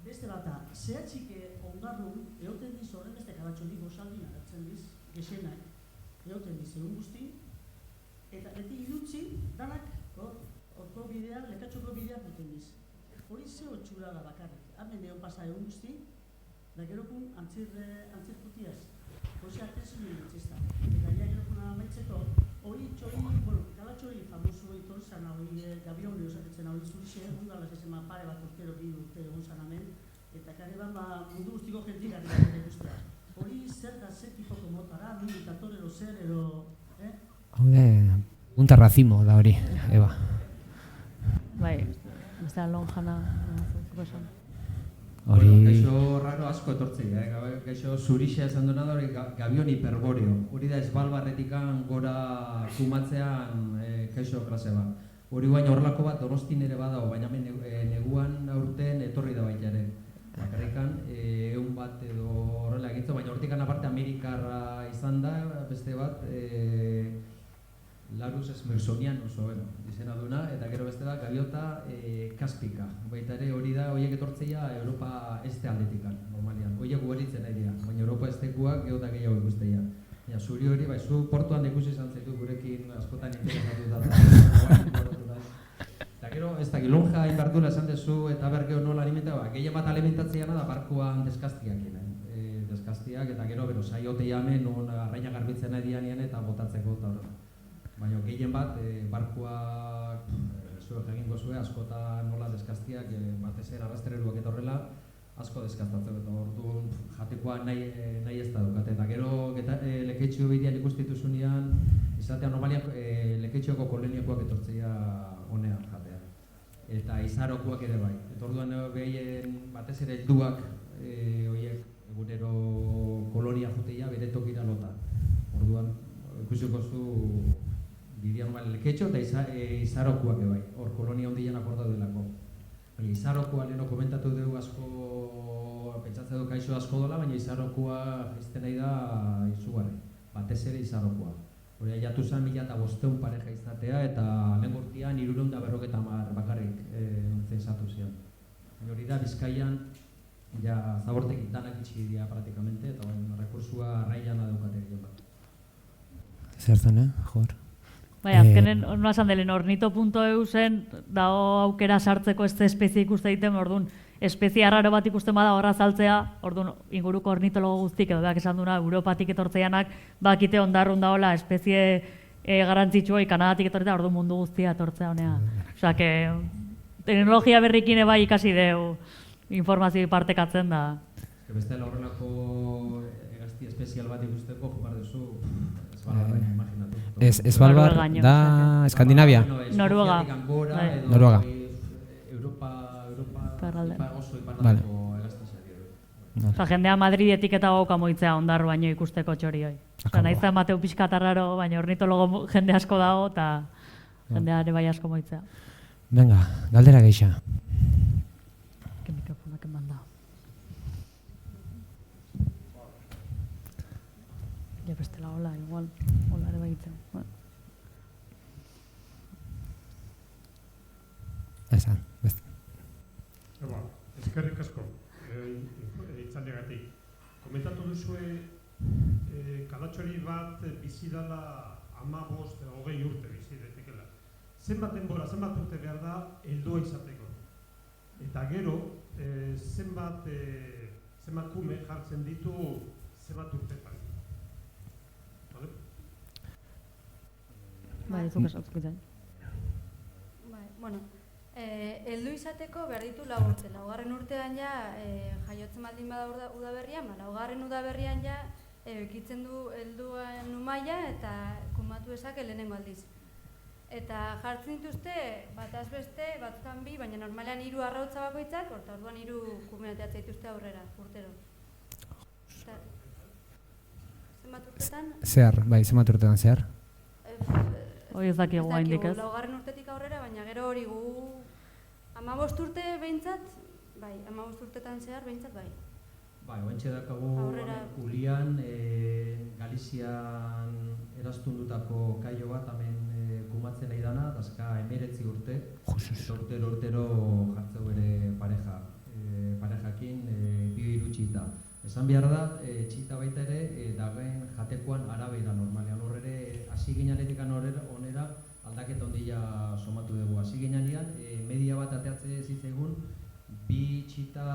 Speaker 11: beste bata, zehatzik ondarrun, egoten diz horren beste kalatxorik osaldin agertzen diz, gesenak, egoten diz egun guzti, eta beti idutzi, danak, orko bidea, lekatxoko bidea duten diz. Hori ze otxura da bakarrik, hemen egon pasa egun guzti, da gerokun antzir putiaz. Hori artezen nire txesta. Eta ja gerokun amaitzeko, hori kalatxori famoso etor zan hori gabion osatzen hori zurixe, undalaz ezen pare bat urtero bi urte egon zan hemen, eta kare bat mundu guztiko jentik ari gara guztia. Hori zer da zer tipoko motara, militator ero zer ero...
Speaker 9: Haude, un terracimo da hori, Eba.
Speaker 2: Bai, ez da lonjana...
Speaker 10: Gaixo raro asko etortzea, gaixo zurixa esan duena da hori gabion hiperboreo. Hori da esbalbarretikan gora kumatzean gaixo klase bat. Hori baina horrelako bat Donostin ere badago, baina neguan aurten etorri da baita ere. Bakarrikan, egun bat edo horrela egitzo, baina hortikan aparte Amerikarra izan da, beste bat, Larus Smithsonianus izena duna, eta gero beste da gaviota kaspika. Baita ere hori da, horiek etortzeia Europa este aldetikan, normalian. Horiek gueritzen nahi dira, baina Europa estekuak geota gehiago ikusteia. Baina zuri hori, bai, zu portuan ikusi izan zaitu gurekin askotan interesatu da. Eta gero, ez da, lonja inbardula esan dezu eta bergeo nola alimentagoa. Gehien bat alimentatzeana da barkuan deskaztiak deskaztiak, eta gero, saiote jamen, non arraina garbitzen nahi dianean eta botatzeko eta horrela. Baina gehien bat, barkuak zuek egingo zuen, askotan nola deskaztiak, batez ere arrastreruak eta horrela, asko deskaztatzen, eta orduan jatekoa nahi ez da dukate. Eta gero lekeitxio bidean ikustitu zunean, izatea normaliak lekeitxioko koloniakoak etortzea honean jatea. Eta izarokoak ere bai. Eta orduan behien batez ere helduak horiek egunero kolonia juteia bere tokira lota. Orduan ikusiko zu bidea normal leketxo eta izarokoak bai. Hor kolonia hondian akorda delako. Izarokoa leheno komentatu dugu asko, pentsatzen du kaixo asko dola, baina izarokoa jaizten nahi da izugarri. Batez ere izarokoa. Hori aiatu zen 1500 pareja izatea eta lehen urtean 350 bakarrik zensatu zian. Hori da Bizkaian zabortek danak itxi dira praktikamente eta rekursua arraian daukate egin bat.
Speaker 9: Zertan, Jor?
Speaker 2: Bai, azkenen, nola esan delen, ornito.eu zen, dago aukera sartzeko ez espezie ikuste egiten, orduan, espezie arraro bat ikusten bada horra azaltzea, orduan inguruko ornitologo guztik edo beak esan duna Europatik etortzeanak bakite ondarrun daola espezie garrantzitsua Kanadatik etortzea, orduan mundu guztia etortzea honea. Osea, que teknologia berrikin bai ikasi deu informazio partekatzen da.
Speaker 10: Bestela horrelako hegazti espezial bat ikusteko jokar duzu Svalbard, imaginatu.
Speaker 9: Svalbard da Eskandinavia.
Speaker 2: Noruega.
Speaker 9: Noruega.
Speaker 10: Europa oso
Speaker 9: Vale.
Speaker 10: iparraldeko hegazti saio.
Speaker 2: Osa, jendea Madridetik eta gauka moitzea ondarru baino ikusteko txorioi. Osa, nahiz mateu pixka tarraro, baina ornitologo jende asko dago eta jendea ere bai asko moitzea.
Speaker 9: Venga, galdera geixa.
Speaker 2: Que mikrofonak eman da. Ja bestela hola, igual, hola ere baitzen.
Speaker 9: Esan, beste.
Speaker 12: Eskerrik asko, itzaldiagatik. Komentatu duzue, kalatxori bat bizi dela 15-20 urte bizi daitekeela. Zenbat denbora, zenbat urte behar da heldua izateko. Eta gero, zenbat kume jartzen ditu zenbat urtetan.
Speaker 2: Bai, zuk esautzuk izan.
Speaker 3: Bueno, heldu izateko behar ditu 4 urte. 4. urtean ja jaiotzen baldin bada udaberrian, 4. udaberrian ja ekitzen du helduan umaia eta kumatu ezak lehenengo aldiz. Eta jartzen dituzte, bataz beste, batzutan 2, baina normalean 3 arrautza bakoitzak, orduan 3 kume ateatzen dituzte aurrera, urtero. Zenbat urtetan?
Speaker 9: Zehar, bai, zenbat urtetan zehar?
Speaker 2: Hoi ez dakigu haindik ez.
Speaker 3: 4. urtetik aurrera, baina gero hori gu 15 urte behintzat, bai, 15 urtetan zehar behintzat, bai.
Speaker 10: Bai, oentxe dakagu Ulian, Galizian erastundutako kaio bat, hemen kumatzen nahi dana, dazka 19 urte, eta urtero jartzeu bere parejakin, 2 txita. Esan behar da, txita baita ere, dagoen jatekoan arabera normalean, horre hasi gineanetik onera aldaketa ondila somatu dugu. Hasi gineanean, media bat ateatze zitzaigun, 2 txita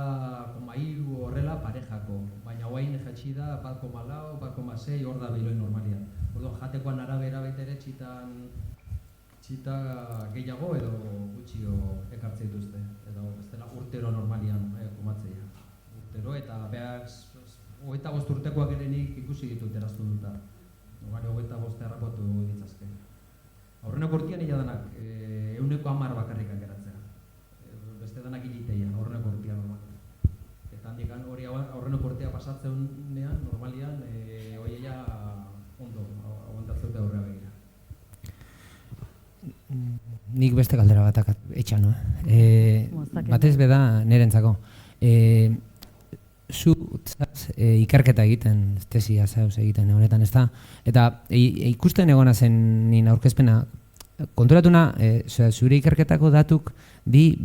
Speaker 10: 3 horrela parejako, baina guain jatsi da 1,4, 1,6 hor da behiloen normalian. Orduan, jatekoan arabera baita ere txita gehiago edo gutxio ekartze dituzte. Edo bestela urtero normalian kumatzea. Urtero eta behar 25 urtekoak ere nik ikusi ditut eraztunduta. Nogari 25 errapotu ditzazke. Aurreneko urtean ila danak, 110 bakarrikan geratzea. Beste danak hiliteia, aurreneko urtean normalian. Eta handikan hori aurreneko urtea pasatzenean, normalian, hori ella ondo, aguantatzeu eta aurrea begira.
Speaker 9: Nik beste galdera batak etxan, no? Batez beda nirentzako. Zu ikerketa egiten, tesia zauz egiten honetan, ez da? Eta ikusten egona zen nien aurkezpena, konturatuna, zure ikerketako datuk di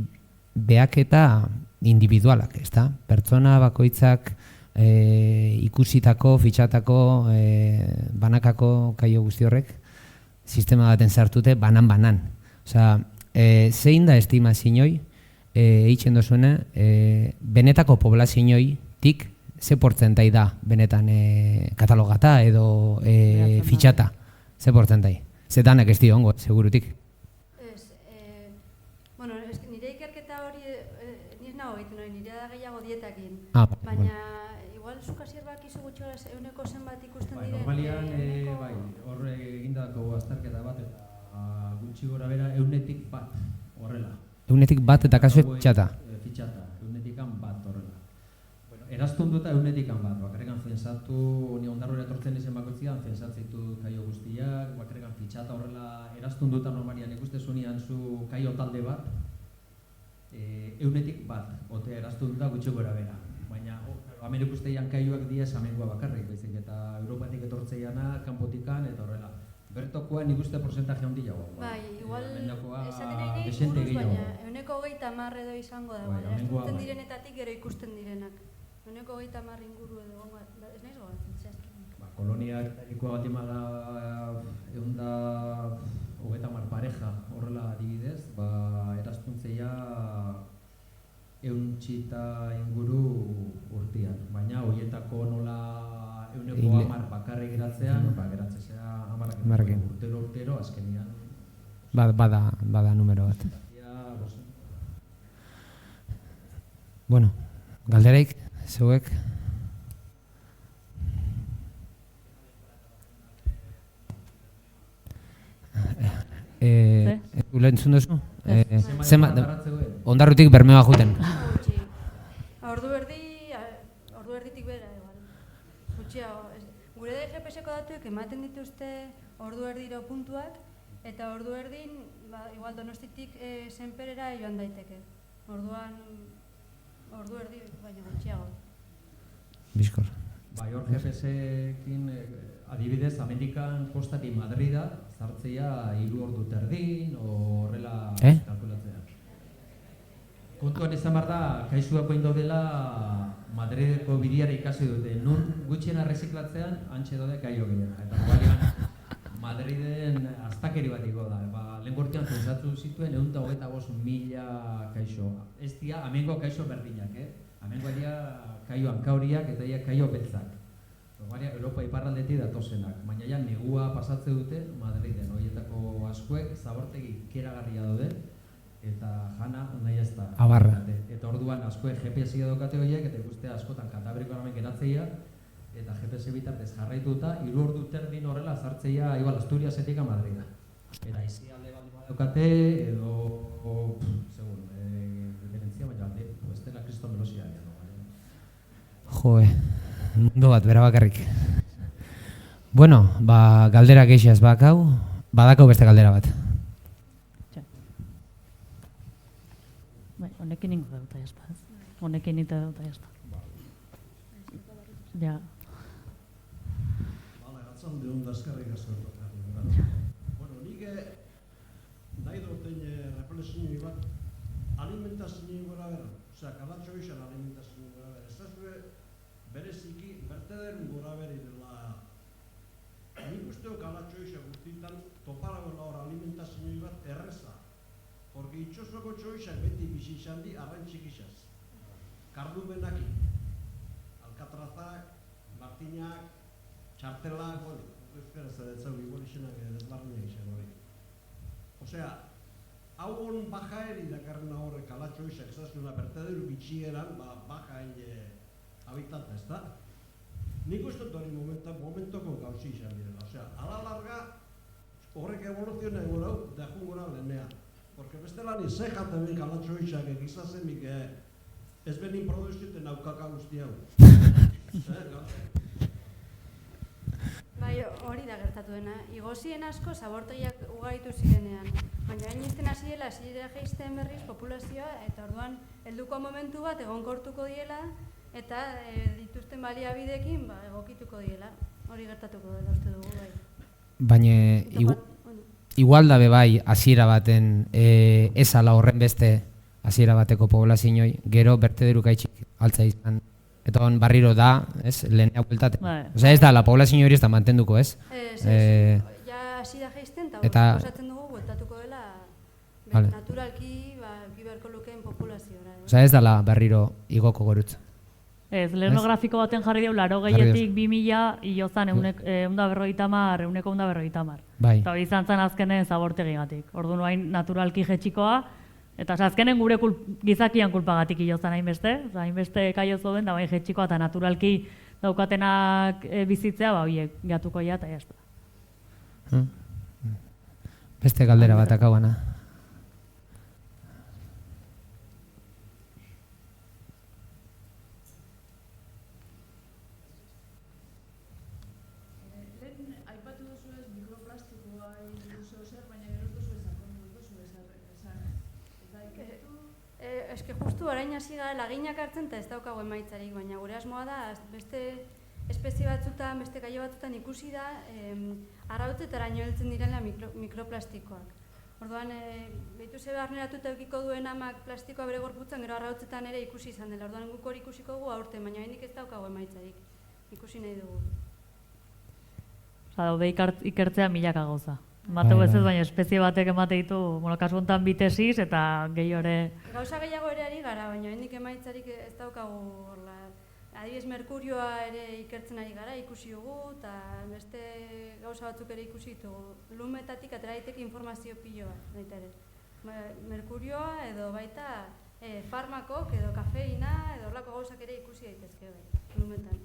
Speaker 9: behaketa individualak, ez da? Pertsona bakoitzak ikusitako, fitxatako, banakako kaio guzti horrek, sistema baten sartute banan-banan. Osea, zein da estimazioi, eitzen dozuena, benetako poblazioitik ze portzentai da benetan katalogata edo fitxata, ze portzentai? Ze danak ez diongo, segurutik.
Speaker 3: Bueno, nire ikerketa hori nire nago egiten hori, nire da gehiago dietakin. Baina, igual zukasier izu gutxo euneko zenbat ikusten diren.
Speaker 10: Normalian, bai, hor egindako azterketa bat eta gutxi gora bera 100-tik bat horrela.
Speaker 9: 100-tik bat eta kasu fitxata?
Speaker 10: Fitxata, 100-tikan bat horrela. Eraztunduta 100-tikan bat, bakarrekan zensatu, ni ondarrora etortzen izen bakoitzian, zensatzitu kaio guztiak, bakarrekan fitxata horrela eraztunduta normalian ikuste zuenian zu kaio talde bat, 100-tik bat, ote eraztunduta gutxi gora bera. Baina, hemen ikusteian kaioak diez amengoa bakarrik, baizik eta Europatik etortzeiana, kanpotikan, eta horrela. Bertokoa nik uste porcentaje handia hau.
Speaker 3: Bai, igual esaten nahi buruz, baina 130 edo izango da, eraztuntzen direnetatik gero ikusten direnak. 130 inguru edo, ez nahiz gogatzen, zehazki.
Speaker 10: Koloniak erikoa bat imala 130 pareja horrela adibidez, eraztuntzeia euntxita inguru urtean. Baina horietako nola 110 bakarrik geratzean, geratzea 10 urtero azkenian.
Speaker 9: Bada numero bat. Bueno, galdereik, zeuek? Entzun duzu? Ondarrutik Bermeoa juten.
Speaker 3: Ordu erditik bera, igual. Gutxiago. Gure GPS-ko datuek ematen dituzte ordu erdiro puntuak, eta ordu erdin, igual Donostitik Senperera joan daiteke. Orduan, ordu erdi, baina gutxiago.
Speaker 9: Bizkor.
Speaker 10: Bai, hor GPS-ekin, adibidez, Amerikan kostatik Madrida, zartzea 3 ordu terdin, horrela kalkulatzea. Kontuan izan behar da, kaixuako indaudela Madrideko bidiara ikasi dute. Nun gutxien arreziklatzean, antxe daude kaio gehiena. Eta Madriden aztakeri bat iko da. Lehen gortean pentsatu zituen 125.000 kaixo. Ez dira, amengo kaixo berdinak, Amengo dira kaio hankauriak eta dira kaio beltzak. Europa iparraldetik datozenak, baina ja negua pasatze dute Madriden. Horietako askoek zabortegi keragarria daude eta jana nahi ez da.
Speaker 9: Abarra.
Speaker 10: Eta orduan askoek GPS daukate horiek eta ikustea askotan Kantabriko namen geratzeia eta GPS bitartez jarraituta 3 ordu terdin horrela sartzeia igual Asturiasetik a Madrida. Eta izi alde bat daukate edo segun, diferentzia baina alde, ez dela Kristo Melosia.
Speaker 9: Joe, mundu bat, bera bakarrik. Bueno, galdera geixaz bakau, badakau beste galdera bat.
Speaker 2: Honekin ingo dauta jazta, ez? Honekin ite dauta jazta. Ja.
Speaker 13: Gatzalde hon dazkarrik azkortu. Bueno, nik nahi duten reflexioi bat alimentazioa gora bera. Osea, kalatxo izan alimentazioa gora bera. Ez da bereziki bertederun gora beri dela. Nik usteo kalatxo izan guztitan toparagoela hor alimentazioa bat erreza. Porque itxosoko txoixak beti bizi izan di arrantxik izaz. Kardubenak, Alcatrazak, Martinak, Txartelak, euskara zadetzau, igual izenak desbarriak izan hori. Osea, hau hon bajaeri dakarrena horre kalatxoixak zazuna bertaderu bitxieran, bajaen habitata ez da. Nik uste hori momentoko gauzi izan direla. Osea, ala larga horrek evoluzioa egorau, dajun gora lehenea. Porque bestela ni ze jaten bin kalatxoixak egizazemik ez benin produziten aukaka guzti hau.
Speaker 3: Bai, hori da gertatu dena. Igozien asko zabortegiak ugaritu zirenean. Baina hain izten hasiela, hasiera geizten berriz populazioa, eta orduan helduko momentu bat egonkortuko diela, eta dituzten baliabideekin egokituko diela. Hori gertatuko dela uste dugu bai.
Speaker 9: Baina igual da bai hasiera baten ez ala horren beste hasiera bateko poblazioi, gero bertederu gaitxik altza izan. Eta hon barriro da, ez, lehenea bueltate. Osea, ez da, la poblazio hori ez da mantenduko, ez?
Speaker 3: Ja hasi da geizten, eta osatzen dugu bueltatuko dela naturalki biberko lukeen populaziora.
Speaker 9: Osea, ez da la barriro igoko gorutza.
Speaker 2: Ez, leheno grafiko baten jarri deu, 80-etik 2000 hilozan 150, 150.
Speaker 9: Bai.
Speaker 2: Eta hori izan zen azkenen zabortegigatik. Ordu noain naturalki jetxikoa, eta azkenen gure gizakian kulpagatik hilozan hainbeste, hainbeste kaio zoden, da bain jetxikoa eta naturalki daukatenak bizitzea, horiek gatuko ja eta jazta.
Speaker 9: Beste galdera bat akauana.
Speaker 3: Eske justu orain hasi gara laginak hartzen eta ez daukagu emaitzarik, baina gure asmoa da beste espezie batzutan, beste kaio batzutan ikusi da arrautzetaraino heltzen direla mikroplastikoak. Orduan, behitu ze barneratuta eukiko duen amak plastikoa bere gorputzan, gero arrautzetan ere ikusi izan dela. Orduan, guk hori ikusiko gu aurten, baina hendik ez daukagu emaitzarik. Ikusi nahi dugu.
Speaker 2: Daude ikertzea milaka gauza. Mateu ez baina espezie batek emate ditu, bueno, kasu honetan bi tesis eta gehiago ere...
Speaker 3: Gauza gehiago ere ari gara, baina hendik emaitzarik ez daukagu horla. Adibidez, merkurioa ere ikertzen ari gara, ikusi dugu, eta beste gauza batzuk ere ikusi ditugu. Lumetatik atera daiteke informazio piloa, baita ere. Merkurioa edo baita farmakok edo kafeina edo horlako gauzak ere ikusi daitezke lumetan.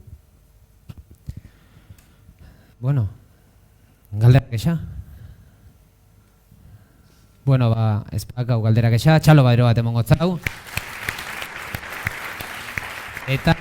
Speaker 9: Bueno, galderak esa? Bueno, espakau galderak esa, txalo badero bat emongo zau. Eta